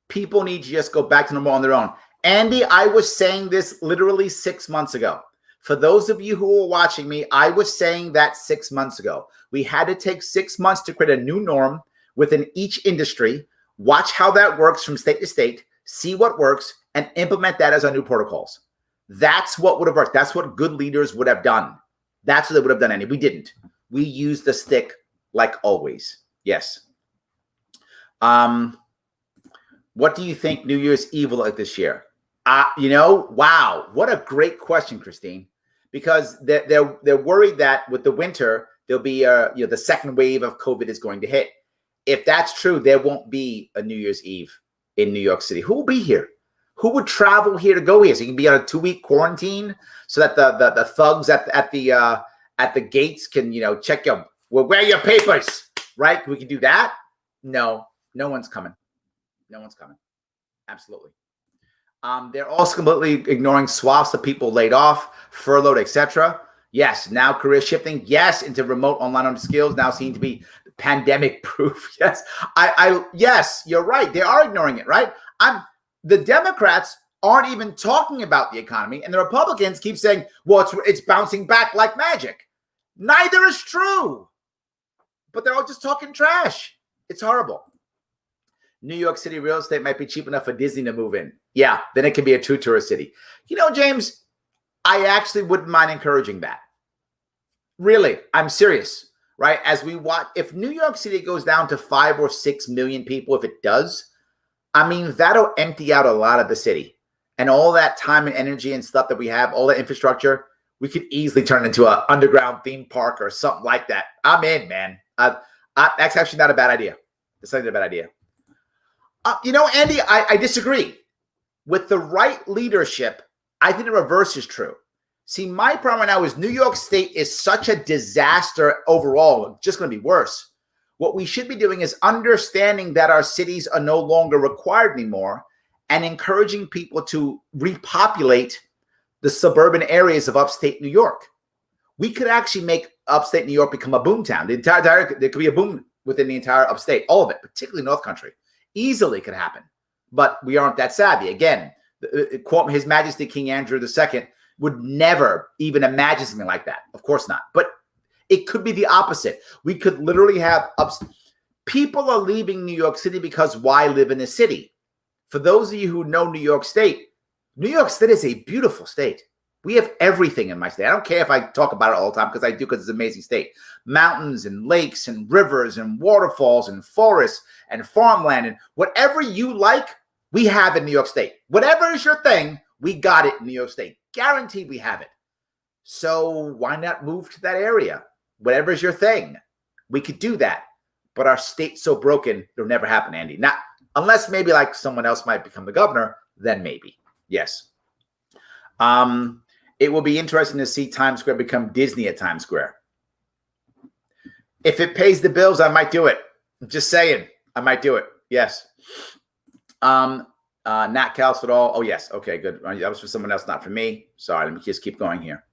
People need to just go back to normal on their own. Andy, I was saying this literally 6 months ago. For those of you who are watching me, I was saying that 6 months ago. We had to take 6 months to create a new norm within each industry, watch how that works from state to state, see what works, and implement that as our new protocols. That's what would have worked. That's what good leaders would have done. That's what they would have done, Andy. We didn't. We used the stick like always. Yes. What do you think New Year's Eve will like this year? Wow, what a great question, Christine. Because they're worried that with the winter there'll be the second wave of COVID is going to hit. If that's true, there won't be a New Year's Eve in New York City. Who will be here? Who would travel here to go here? So you can be on a 2-week quarantine, so that the thugs at the gates can check your where are your papers, right? We can do that. No one's coming. No one's coming. Absolutely. They're also completely ignoring swaths of people laid off, furloughed, etc. Yes, now career shifting. Yes, into remote online skills now seem to be pandemic proof. Yes, yes, you're right. They are ignoring it, right? The Democrats aren't even talking about the economy, and the Republicans keep saying, well, it's bouncing back like magic. Neither is true, but they're all just talking trash. It's horrible. New York City real estate might be cheap enough for Disney to move in. Yeah, then it can be a true tourist city. James, I actually wouldn't mind encouraging that. Really, I'm serious, right? As we watch, if New York City goes down to 5 or 6 million people, if it does, that'll empty out a lot of the city. And all that time and energy and stuff that we have, all that infrastructure, we could easily turn into an underground theme park or something like that. I'm in, man. That's actually not a bad idea. It's not a bad idea. Andy, I disagree. With the right leadership, I think the reverse is true. See, my problem right now is New York State is such a disaster overall, just going to be worse. What we should be doing is understanding that our cities are no longer required anymore and encouraging people to repopulate the suburban areas of upstate New York. We could actually make upstate New York become a boom town. There could be a boom within the entire upstate, all of it, particularly North Country. Easily could happen, but we aren't that savvy. Again, quote His Majesty King Andrew II would never even imagine something like that. Of course not. But it could be the opposite. We could literally have people are leaving New York City because why live in a city? For those of you who know New York State is a beautiful state. We have everything in my state. I don't care if I talk about it all the time because I do, because it's an amazing state. Mountains and lakes and rivers and waterfalls and forests and farmland and whatever you like, we have in New York State. Whatever is your thing, we got it in New York State. Guaranteed we have it. So why not move to that area? Whatever is your thing, we could do that. But our state's so broken, it'll never happen, Andy. Not unless maybe like someone else might become the governor, then maybe. Yes. It will be interesting to see Times Square become Disney at Times Square. If it pays the bills, I might do it. I'm just saying, I might do it. Yes. Nat Calsford. Oh, yes. Okay, good. That was for someone else, not for me. Sorry, let me just keep going here.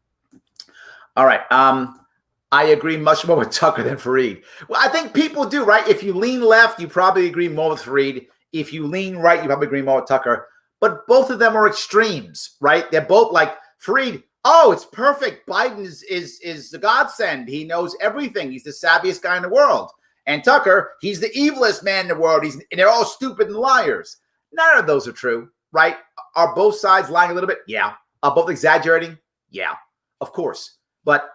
All right. I agree much more with Tucker than Fareed. Well, I think people do, right? If you lean left, you probably agree more with Fareed. If you lean right, you probably agree more with Tucker. But both of them are extremes, right? They're both like Fareed. Oh, it's perfect. Biden is the godsend. He knows everything. He's the savviest guy in the world. And Tucker, he's the evilest man in the world. They're all stupid and liars. None of those are true, right? Are both sides lying a little bit? Yeah. Are both exaggerating? Yeah, of course. But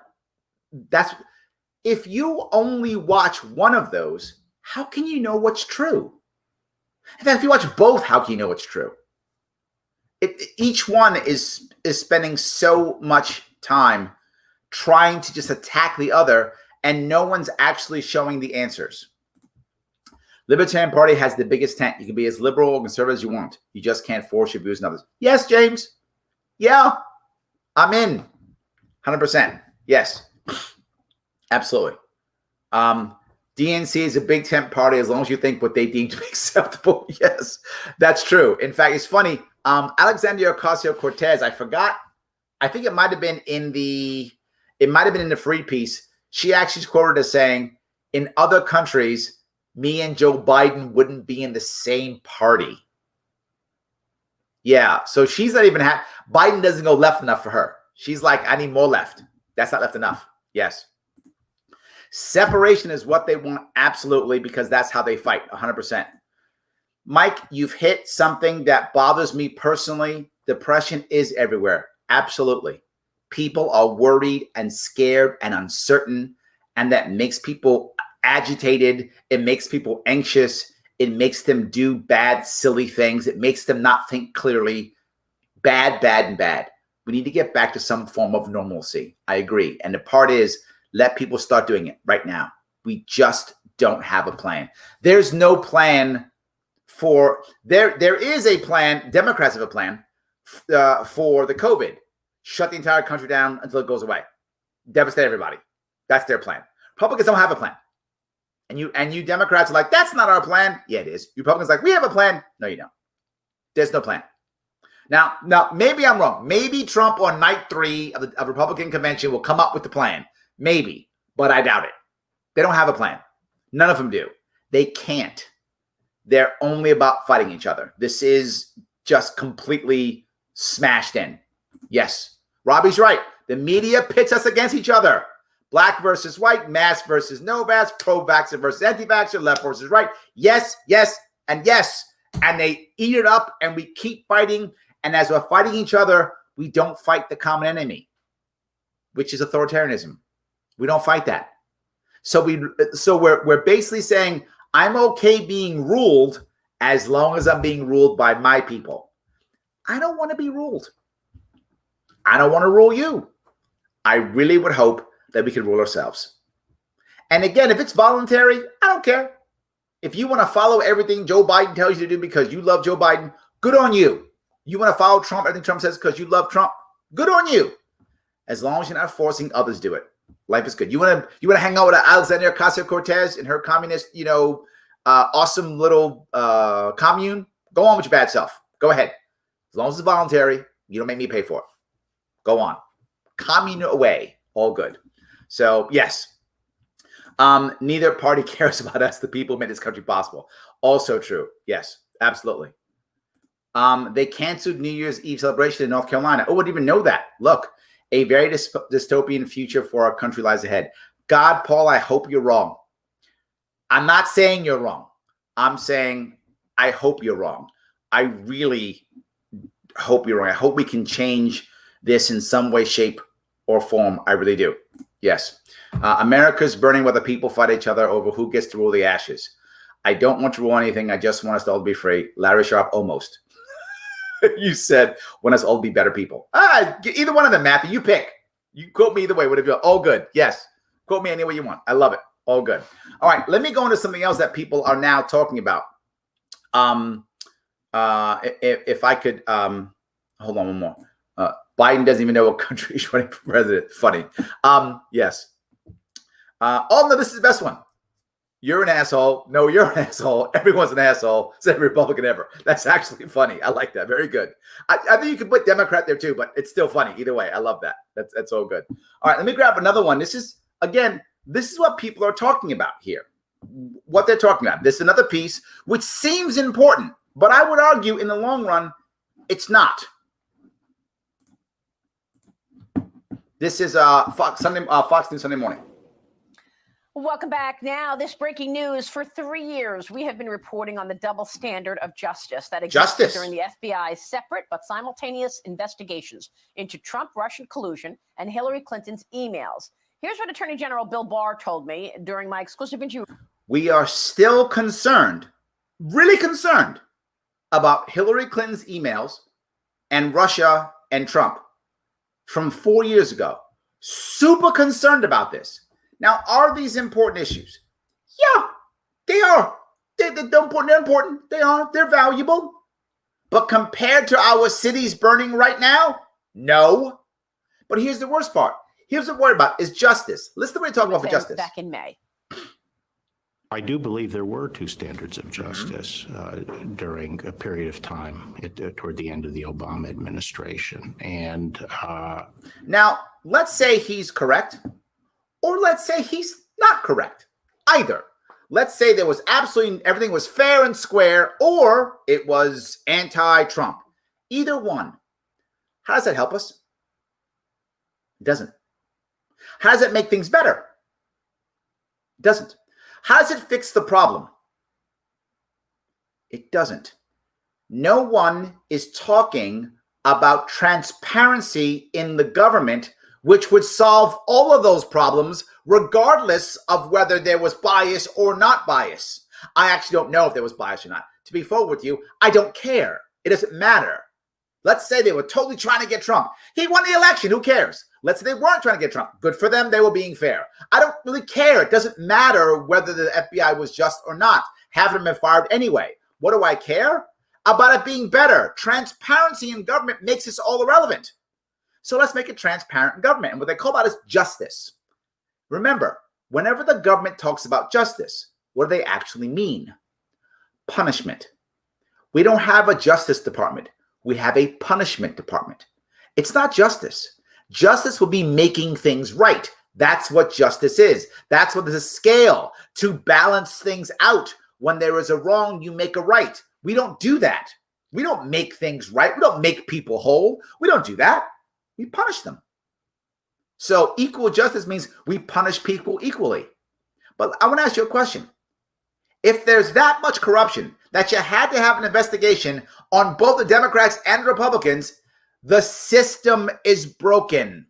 if you only watch one of those, how can you know what's true? In fact, if you watch both, how can you know what's true? Each one is spending so much time trying to just attack the other, and no one's actually showing the answers. Libertarian Party has the biggest tent. You can be as liberal or conservative as you want. You just can't force your views on others. Yes, James. Yeah, I'm in. 100%. Yes, absolutely. DNC is a big tent party as long as you think what they deem to be acceptable. Yes, that's true. In fact, it's funny. Alexandria Ocasio-Cortez, I forgot. I think it might have been in the free piece. She actually is quoted as saying, in other countries, me and Joe Biden wouldn't be in the same party. Yeah, so she's not even Biden doesn't go left enough for her. She's like, I need more left. That's not left enough. Yes. Separation is what they want, absolutely, because that's how they fight, 100%. Mike, you've hit something that bothers me personally. Depression is everywhere. Absolutely. People are worried and scared and uncertain, and that makes people agitated. It makes people anxious. It makes them do bad, silly things. It makes them not think clearly. Bad, bad, and bad. We need to get back to some form of normalcy. I agree. And the part is, let people start doing it right now. We just don't have a plan. There's no plan for, there is a plan, Democrats have a plan for the COVID. Shut the entire country down until it goes away. Devastate everybody. That's their plan. Republicans don't have a plan. And you Democrats are like, that's not our plan. Yeah, it is. Republicans are like, we have a plan. No, you don't. There's no plan. Now, maybe I'm wrong. Maybe Trump on night 3 of the Republican convention will come up with the plan. Maybe, but I doubt it. They don't have a plan. None of them do. They can't. They're only about fighting each other. This is just completely smashed in. Yes, Robbie's right. The media pits us against each other. Black versus white, mask versus no mask, pro-vaxxer versus anti-vaxxer, left versus right. Yes, yes, and yes. And they eat it up, and we keep fighting. And as we're fighting each other, we don't fight the common enemy, which is authoritarianism. We don't fight that. So we're basically saying, I'm okay being ruled as long as I'm being ruled by my people. I don't want to be ruled. I don't want to rule you. I really would hope that we can rule ourselves. And again, if it's voluntary, I don't care. If you want to follow everything Joe Biden tells you to do because you love Joe Biden, good on you. You want to follow Trump, everything Trump says because you love Trump, good on you. As long as you're not forcing others to do it. Life is good. You want to hang out with Alexandria Ocasio-Cortez and her communist, awesome little commune? Go on with your bad self. Go ahead. As long as it's voluntary, you don't make me pay for it. Go on. Commune away. All good. So, yes. Neither party cares about us. The people who made this country possible. Also true. Yes, absolutely. They canceled New Year's Eve celebration in North Carolina. Oh, I didn't even know that. Look, a very dystopian future for our country lies ahead. God, Paul, I hope you're wrong. I'm not saying you're wrong. I'm saying I hope you're wrong. I really hope you're wrong. I hope we can change this in some way, shape, or form. I really do. Yes. America's burning while the people fight each other over who gets to rule the ashes. I don't want to rule anything. I just want us all to be free. Larry Sharpe, almost. You said, want us all to be better people. Either one of them, Matthew. You pick. You quote me either way. Whatever. All good. Yes. Quote me any way you want. I love it. All good. All right. Let me go into something else that people are now talking about. If I could, hold on one more. Biden doesn't even know what country he's running for president. Funny. Yes. Oh, no, this is the best one. You're an asshole. No, you're an asshole. Everyone's an asshole. It's every Republican ever. That's actually funny. I like that. Very good. I think you could put Democrat there too, but it's still funny. Either way, I love that. That's all good. All right, let me grab another one. This is what people are talking about here. What they're talking about. This is another piece which seems important, but I would argue in the long run, it's not. This is Fox News Sunday Morning. Welcome back. Now, this breaking news. For 3 years, we have been reporting on the double standard of justice that existed during the FBI's separate but simultaneous investigations into Trump-Russian collusion and Hillary Clinton's emails. Here's what Attorney General Bill Barr told me during my exclusive interview. We are still concerned, really concerned, about Hillary Clinton's emails and Russia and Trump from 4 years ago. Super concerned about this. Now, are these important issues? Yeah, they are. They're important. They are. They're valuable. But compared to our cities burning right now, no. But here's the worst part. Here's what we're worried about is justice. Listen to what we're talking about for justice. Back in May. I do believe there were two standards of justice during a period of time toward the end of the Obama administration. And now, let's say he's correct. Or let's say he's not correct either. Let's say there was absolutely everything was fair and square, or it was anti-Trump. Either one. How does that help us? It doesn't. How does it make things better? It doesn't. How does it fix the problem? It doesn't. No one is talking about transparency in the government, which would solve all of those problems, regardless of whether there was bias or not bias. I actually don't know if there was bias or not. To be forward with you, I don't care. It doesn't matter. Let's say they were totally trying to get Trump. He won the election. Who cares? Let's say they weren't trying to get Trump. Good for them. They were being fair. I don't really care. It doesn't matter whether the FBI was just or not. Have them been fired anyway. What do I care? About it being better. Transparency in government makes this all irrelevant. So let's make it transparent in government. And what they call that is justice. Remember, whenever the government talks about justice, what do they actually mean? Punishment. We don't have a justice department. We have a punishment department. It's not justice. Justice will be making things right. That's what justice is. That's what there's a scale to balance things out. When there is a wrong, you make a right. We don't do that. We don't make things right. We don't make people whole. We don't do that. We punish them. So equal justice means we punish people equally. But I want to ask you a question. If there's that much corruption that you had to have an investigation on both the Democrats and Republicans, the system is broken.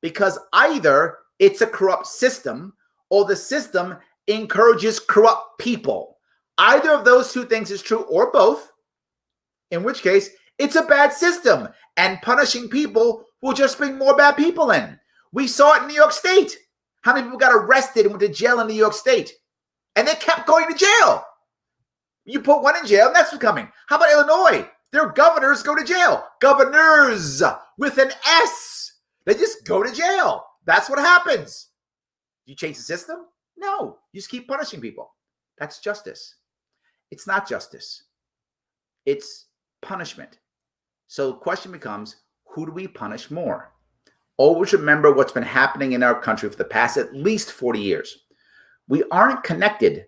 Because either it's a corrupt system or the system encourages corrupt people. Either of those two things is true or both, in which case it's a bad system and punishing people will just bring more bad people in. We saw it in New York State. How many people got arrested and went to jail in New York State? And they kept going to jail. You put one in jail, and that's what's coming. How about Illinois? Their governors go to jail. Governors with an S. They just go to jail. That's what happens. You change the system? No. You just keep punishing people. That's justice. It's not justice. It's punishment. So the question becomes, who do we punish more? Always remember what's been happening in our country for the past at least 40 years. We aren't connected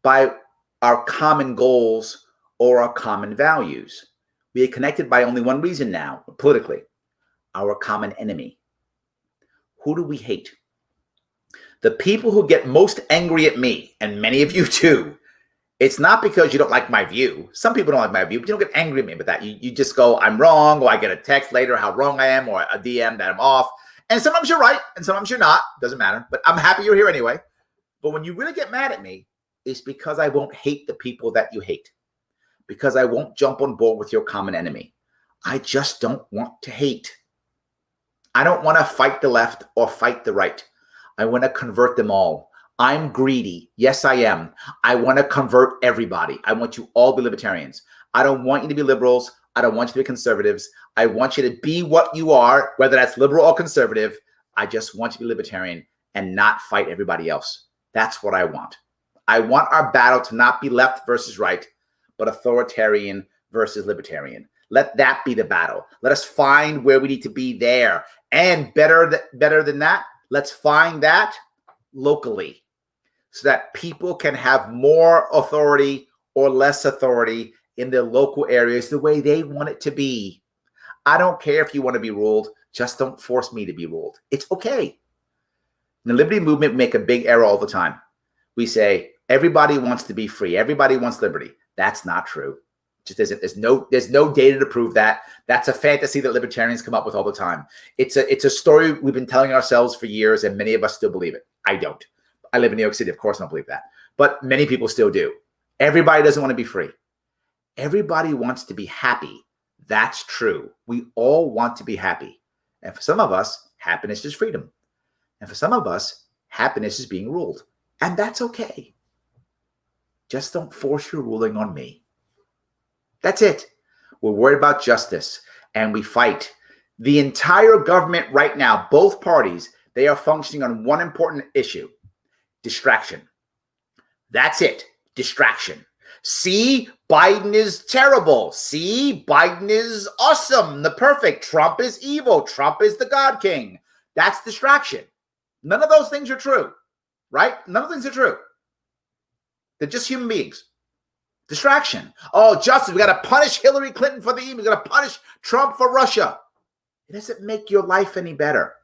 by our common goals or our common values. We are connected by only one reason now, politically, our common enemy. Who do we hate? The people who get most angry at me, and many of you too, it's not because you don't like my view. Some people don't like my view, but you don't get angry at me with that. You just go, I'm wrong, or I get a text later how wrong I am, or a DM that I'm off. And sometimes you're right, and sometimes you're not. Doesn't matter. But I'm happy you're here anyway. But when you really get mad at me, it's because I won't hate the people that you hate. Because I won't jump on board with your common enemy. I just don't want to hate. I don't want to fight the left or fight the right. I want to convert them all. I'm greedy. Yes, I am. I want to convert everybody. I want you all to be libertarians. I don't want you to be liberals. I don't want you to be conservatives. I want you to be what you are, whether that's liberal or conservative. I just want you to be libertarian and not fight everybody else. That's what I want. I want our battle to not be left versus right, but authoritarian versus libertarian. Let that be the battle. Let us find where we need to be there. And better than that, let's find that locally so that people can have more authority or less authority in their local areas the way they want it to be. I don't care if you want to be ruled. Just don't force me to be ruled. It's okay. In the liberty movement, we make a big error all the time. We say, everybody wants to be free. Everybody wants liberty. That's not true. Just isn't. There's no data to prove that. That's a fantasy that libertarians come up with all the time. It's a story we've been telling ourselves for years, and many of us still believe it. I don't. I live in New York City. Of course I don't believe that. But many people still do. Everybody doesn't want to be free. Everybody wants to be happy. That's true. We all want to be happy. And for some of us, happiness is freedom. And for some of us, happiness is being ruled. And that's okay. Just don't force your ruling on me. That's it. We're worried about justice and we fight. The entire government right now, both parties, they are functioning on one important issue: distraction. That's it. Distraction. See, Biden is terrible. See, Biden is awesome, the perfect. Trump is evil. Trump is the God King. That's distraction. None of those things are true, right? None of those things are true. They're just human beings. Distraction. Oh, justice. We got to punish Hillary Clinton for the evil. We got to punish Trump for Russia. It doesn't make your life any better.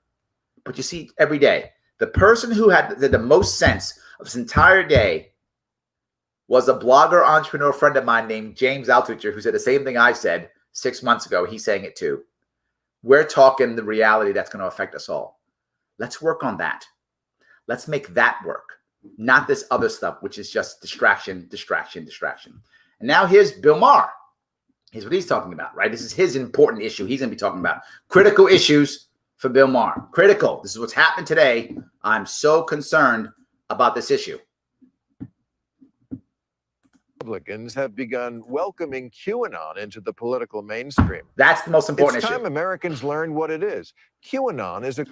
but you see every day. The person who had the most sense of this entire day was a blogger, entrepreneur friend of mine named James Altucher, who said the same thing I said 6 months ago. He's saying it too. We're talking the reality that's going to affect us all. Let's work on that. Let's make that work, not this other stuff, which is just distraction, distraction, distraction. And now here's Bill Maher. Here's what he's talking about, right? This is his important issue. He's going to be talking about critical issues for Bill Maher. Critical. This is what's happened today. I'm so concerned about this issue. Republicans have begun welcoming QAnon into the political mainstream. That's the most important issue. It's time Americans learn what it is. QAnon is a...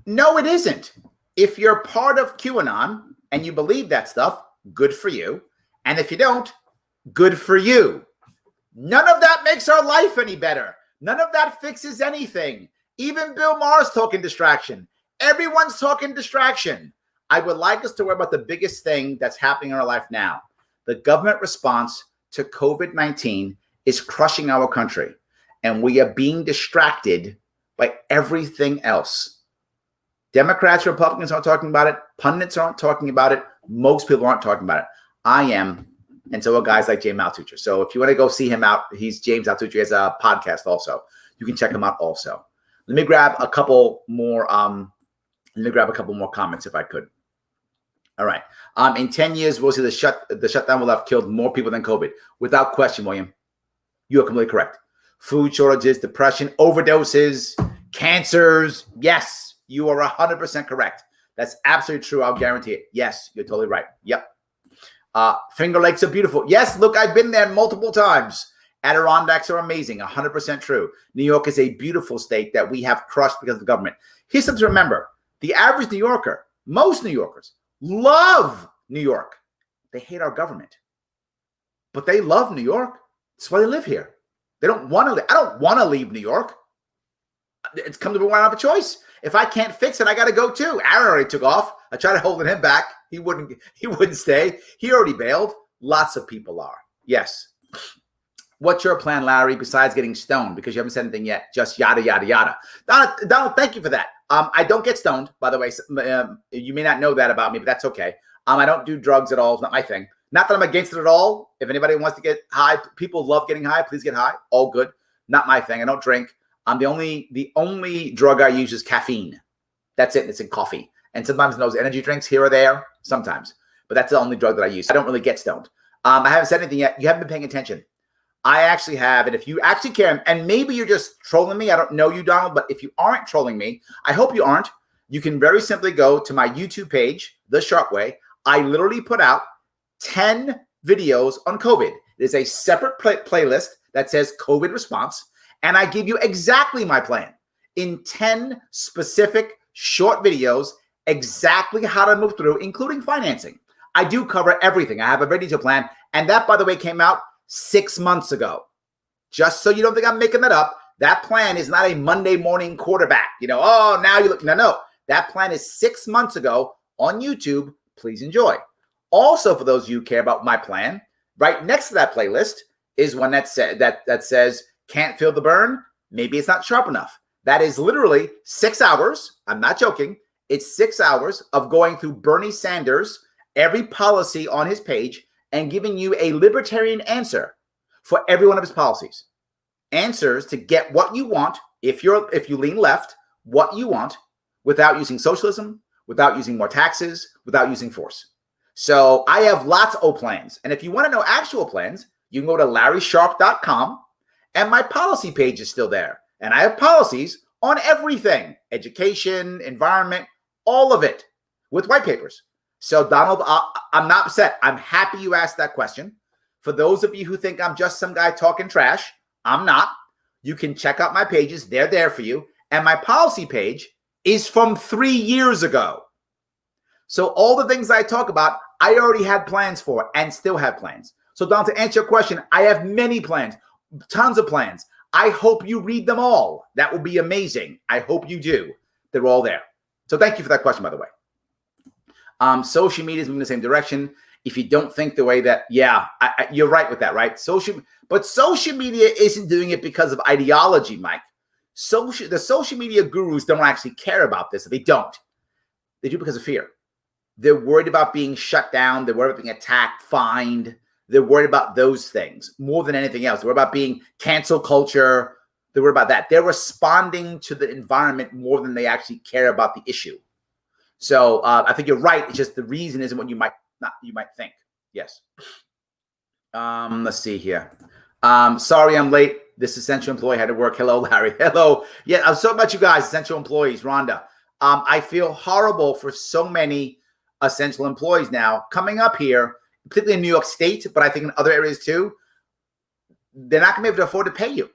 No, it isn't. If you're part of QAnon and you believe that stuff, good for you. And if you don't, good for you. None of that makes our life any better. None of that fixes anything. Even Bill Maher's talking distraction. Everyone's talking distraction. I would like us to worry about the biggest thing that's happening in our life now. The government response to COVID-19 is crushing our country, and we are being distracted by everything else. Democrats, Republicans aren't talking about it. Pundits aren't talking about it. Most people aren't talking about it. I am, and so are guys like James Altucher. So if you want to go see him out, he's James Altucher. He has a podcast also. You can check him out also. Let me grab a couple more. Comments if I could. All right. In 10 years, we'll see the shutdown will have killed more people than COVID. Without question, William. You are completely correct. Food shortages, depression, overdoses, cancers. Yes, you are 100% correct. That's absolutely true. I'll guarantee it. Yes, you're totally right. Yep. Finger Lakes are beautiful. Yes, look, I've been there multiple times. Adirondacks are amazing. 100% true. New York is a beautiful state that we have crushed because of the government. Here's something to remember. The average New Yorker, most New Yorkers, love New York. They hate our government, but they love New York. That's why they live here. They don't want to. I don't want to leave New York. It's come to be one of a choice. If I can't fix it, I got to go too. Aaron already took off. I tried holding him back. He wouldn't stay. He already bailed. Lots of people are. Yes. What's your plan, Larry, besides getting stoned? Because you haven't said anything yet. Just yada, yada, yada. Donald, thank you for that. I don't get stoned, by the way. You may not know that about me, but that's okay. I don't do drugs at all. It's not my thing. Not that I'm against it at all. If anybody wants to get high, people love getting high. Please get high. All good. Not my thing. I don't drink. The only drug I use is caffeine. That's it. It's in coffee. And sometimes in those energy drinks here or there, sometimes. But that's the only drug that I use. I don't really get stoned. I haven't said anything yet. You haven't been paying attention. I actually have, and if you actually care, and maybe you're just trolling me, I don't know you, Donald, but if you aren't trolling me, I hope you aren't, you can very simply go to my YouTube page, The Sharpe Way. I literally put out 10 videos on COVID. It is a separate playlist that says COVID response, and I give you exactly my plan in 10 specific short videos, exactly how to move through, including financing. I do cover everything. I have a very detailed plan, and that, by the way, came out 6 months ago. Just so you don't think I'm making that up, that plan is not a Monday morning quarterback. Oh, now you look. No. That plan is 6 months ago on YouTube. Please enjoy. Also, for those of you who care about my plan, right next to that playlist is one that says, can't feel the burn. Maybe it's not sharp enough. That is literally 6 hours. I'm not joking. It's 6 hours of going through Bernie Sanders, every policy on his page, and giving you a libertarian answer for every one of his policies. Answers to get what you want, if you lean left, what you want, without using socialism, without using more taxes, without using force. So I have lots of plans. And if you want to know actual plans, you can go to LarrySharpe.com, and my policy page is still there. And I have policies on everything: education, environment, all of it, with white papers. So, Donald, I'm not upset. I'm happy you asked that question. For those of you who think I'm just some guy talking trash, I'm not. You can check out my pages. They're there for you. And my policy page is from 3 years ago. So all the things I talk about, I already had plans for and still have plans. So, Donald, to answer your question, I have many plans, tons of plans. I hope you read them all. That would be amazing. I hope you do. They're all there. So thank you for that question, by the way. Social media is moving in the same direction. If you don't think the way that, you're right with that, right? But social media isn't doing it because of ideology, Mike. The social media gurus don't actually care about this. They don't. They do because of fear. They're worried about being shut down. They're worried about being attacked, fined. They're worried about those things more than anything else. They're worried about being cancel culture. They're worried about that. They're responding to the environment more than they actually care about the issue. So I think you're right. It's just the reason isn't what you might think. Yes. Let's see here. Sorry I'm late. This essential employee had to work. Hello, Larry. Hello. Yeah, I was talking about you guys, essential employees, Rhonda. I feel horrible for so many essential employees now coming up here, particularly in New York State, but I think in other areas too. They're not going to be able to afford to pay you.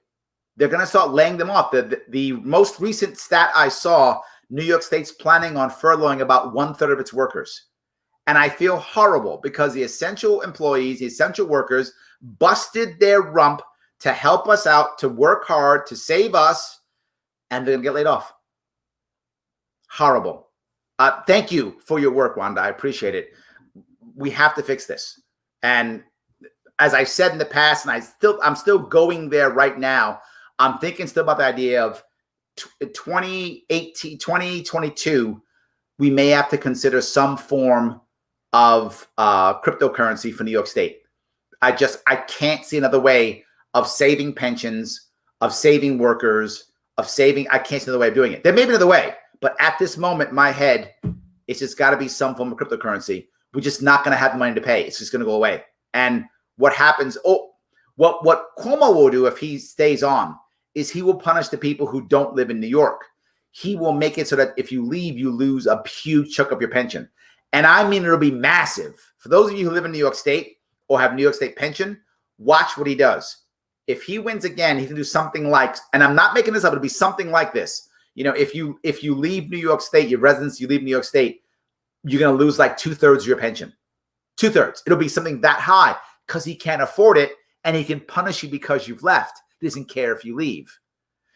They're going to start laying them off. The most recent stat I saw, New York State's planning on furloughing about 1/3 of its workers. And I feel horrible because the essential employees, the essential workers, busted their rump to help us out, to work hard, to save us, and they're going to get laid off. Horrible. Thank you for your work, Wanda. I appreciate it. We have to fix this. And as I said in the past, and I'm still going there right now, I'm thinking still about the idea of 2018, 2022, we may have to consider some form of cryptocurrency for New York State. I can't see another way of saving pensions, of saving workers, I can't see another way of doing it. There may be another way, but at this moment, my head, it's just got to be some form of cryptocurrency. We're just not going to have the money to pay. It's just going to go away. And what happens, what Cuomo will do if he stays on is he will punish the people who don't live in New York. He will make it so that if you leave, you lose a huge chunk of your pension. And I mean, it'll be massive. For those of you who live in New York State or have New York State pension, watch what he does. If he wins again, he can do something like, and I'm not making this up, it'll be something like this. You know, if you leave New York State, your residence, you leave New York State, you're going to lose like 2/3 of your pension. 2/3. It'll be something that high because he can't afford it, and he can punish you because you've left. He doesn't care if you leave.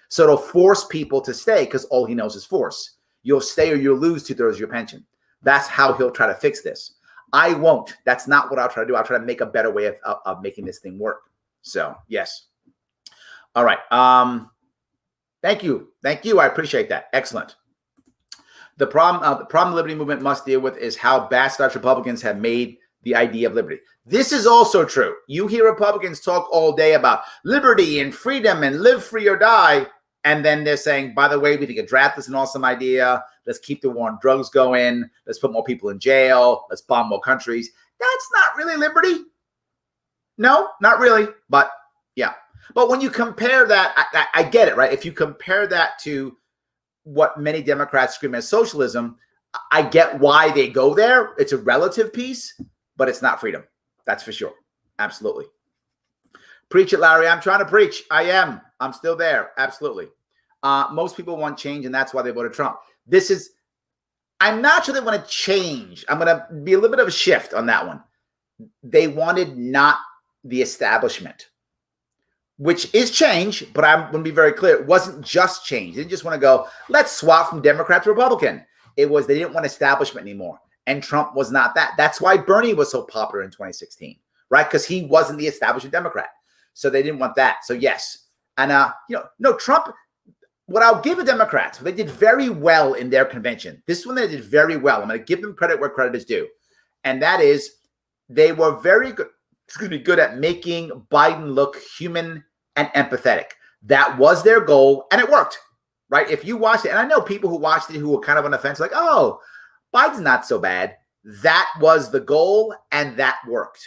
So it'll force people to stay because all he knows is force. You'll stay or you'll lose 2/3 of your pension. That's how he'll try to fix this. I won't. That's not what I'll try to do. I'll try to make a better way of making this thing work. So, yes. All right. Thank you. Thank you. I appreciate that. Excellent. The problem the liberty movement must deal with is how bastard Republicans have made the idea of liberty. This is also true. You hear Republicans talk all day about liberty and freedom and live free or die. And then they're saying, by the way, we think a draft is an awesome idea. Let's keep the war on drugs going. Let's put more people in jail. Let's bomb more countries. That's not really liberty. No, not really. But yeah. But when you compare that, I get it, right? If you compare that to what many Democrats scream as socialism, I get why they go there. It's a relative piece, but it's not freedom. That's for sure. Absolutely. Preach it, Larry. I'm trying to preach. I am. I'm still there. Absolutely. Most people want change, and that's why they voted Trump. I'm not sure they want to change. I'm going to be a little bit of a shift on that one. They wanted not the establishment, which is change, but I'm going to be very clear. It wasn't just change. They didn't just want to go, let's swap from Democrat to Republican. It was they didn't want establishment anymore. And Trump was not that. That's why Bernie was so popular in 2016, right? Because he wasn't the establishment Democrat. So they didn't want that. So yes. And, no, Trump, what I'll give the Democrats, they did very well in their convention. This one they did very well. I'm going to give them credit where credit is due. And that is they were very good at making Biden look human and empathetic. That was their goal, and it worked, right? If you watched it, and I know people who watched it who were kind of on the fence, like, oh, Biden's not so bad. That was the goal, and that worked.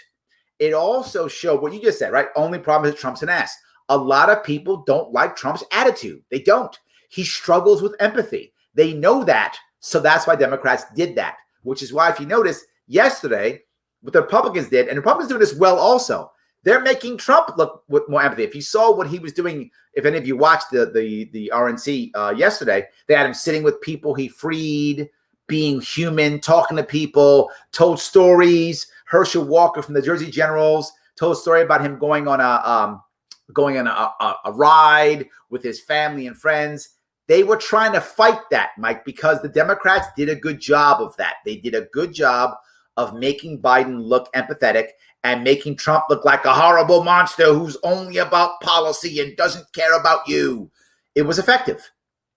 It also showed what you just said, right? Only problem is that Trump's an ass. A lot of people don't like Trump's attitude. They don't. He struggles with empathy. They know that, so that's why Democrats did that, which is why, if you notice, yesterday, what the Republicans did, and the Republicans do this well also, they're making Trump look with more empathy. If you saw what he was doing, if any of you watched the RNC yesterday, they had him sitting with people he freed, being human, talking to people, told stories. Herschel Walker from the Jersey Generals told a story about him going on a ride with his family and friends. They were trying to fight that, Mike, because the Democrats did a good job of that. They did a good job of making Biden look empathetic and making Trump look like a horrible monster who's only about policy and doesn't care about you. it was effective.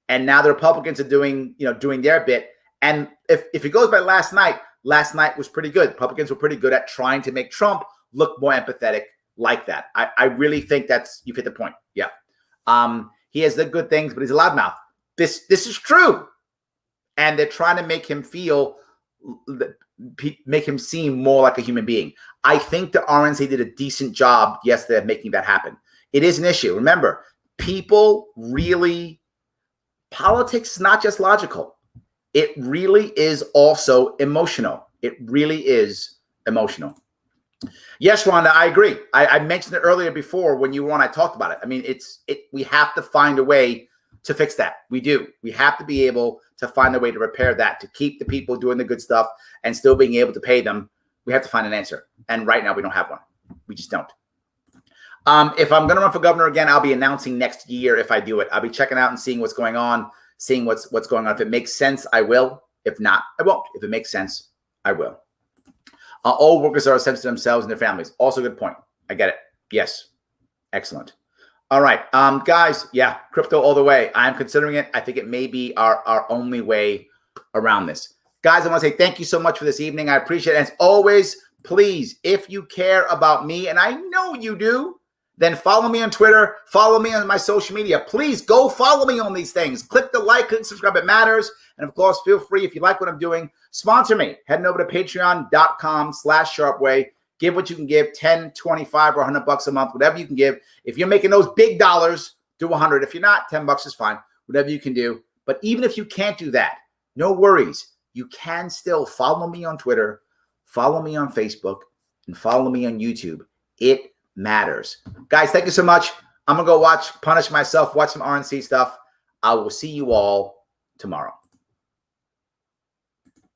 And now the Republicans are doing their bit. And if it goes by last night was pretty good. Republicans were pretty good at trying to make Trump look more empathetic like that. I really think you've hit the point. Yeah. He has the good things, but he's a loudmouth. This is true. And they're trying to make him seem more like a human being. I think the RNC did a decent job yesterday of making that happen. It is an issue. Remember, politics is not just logical. It really is also emotional. It really is emotional. Yes, Rhonda, I agree. I mentioned it earlier before when you were on, I talked about it. I mean, we have to find a way to fix that. We do. We have to be able to find a way to repair that, to keep the people doing the good stuff and still being able to pay them. We have to find an answer. And right now we don't have one. We just don't. If I'm going to run for governor again, I'll be announcing next year if I do it. I'll be checking out and seeing what's going on, seeing what's going on. If it makes sense, I will. If not, I won't. If it makes sense, I will. All workers are essential to themselves and their families. Also a good point. I get it. Yes. Excellent. All right. Guys, yeah, crypto all the way. I'm considering it. I think it may be our only way around this. Guys, I want to say thank you so much for this evening. I appreciate it. As always, please, if you care about me, and I know you do, then follow me on Twitter, follow me on my social media. Please go follow me on these things. Click the like, click subscribe. It matters. And of course, feel free, if you like what I'm doing, sponsor me. Heading over to patreon.com/sharpeway. Give what you can give, 10, 25, or $100 a month, whatever you can give. If you're making those big dollars, do 100. If you're not, $10 is fine. Whatever you can do. But even if you can't do that, no worries. You can still follow me on Twitter, follow me on Facebook, and follow me on YouTube. It matters. Guys, thank you so much. I'm going to go punish myself, watch some RNC stuff. I will see you all tomorrow.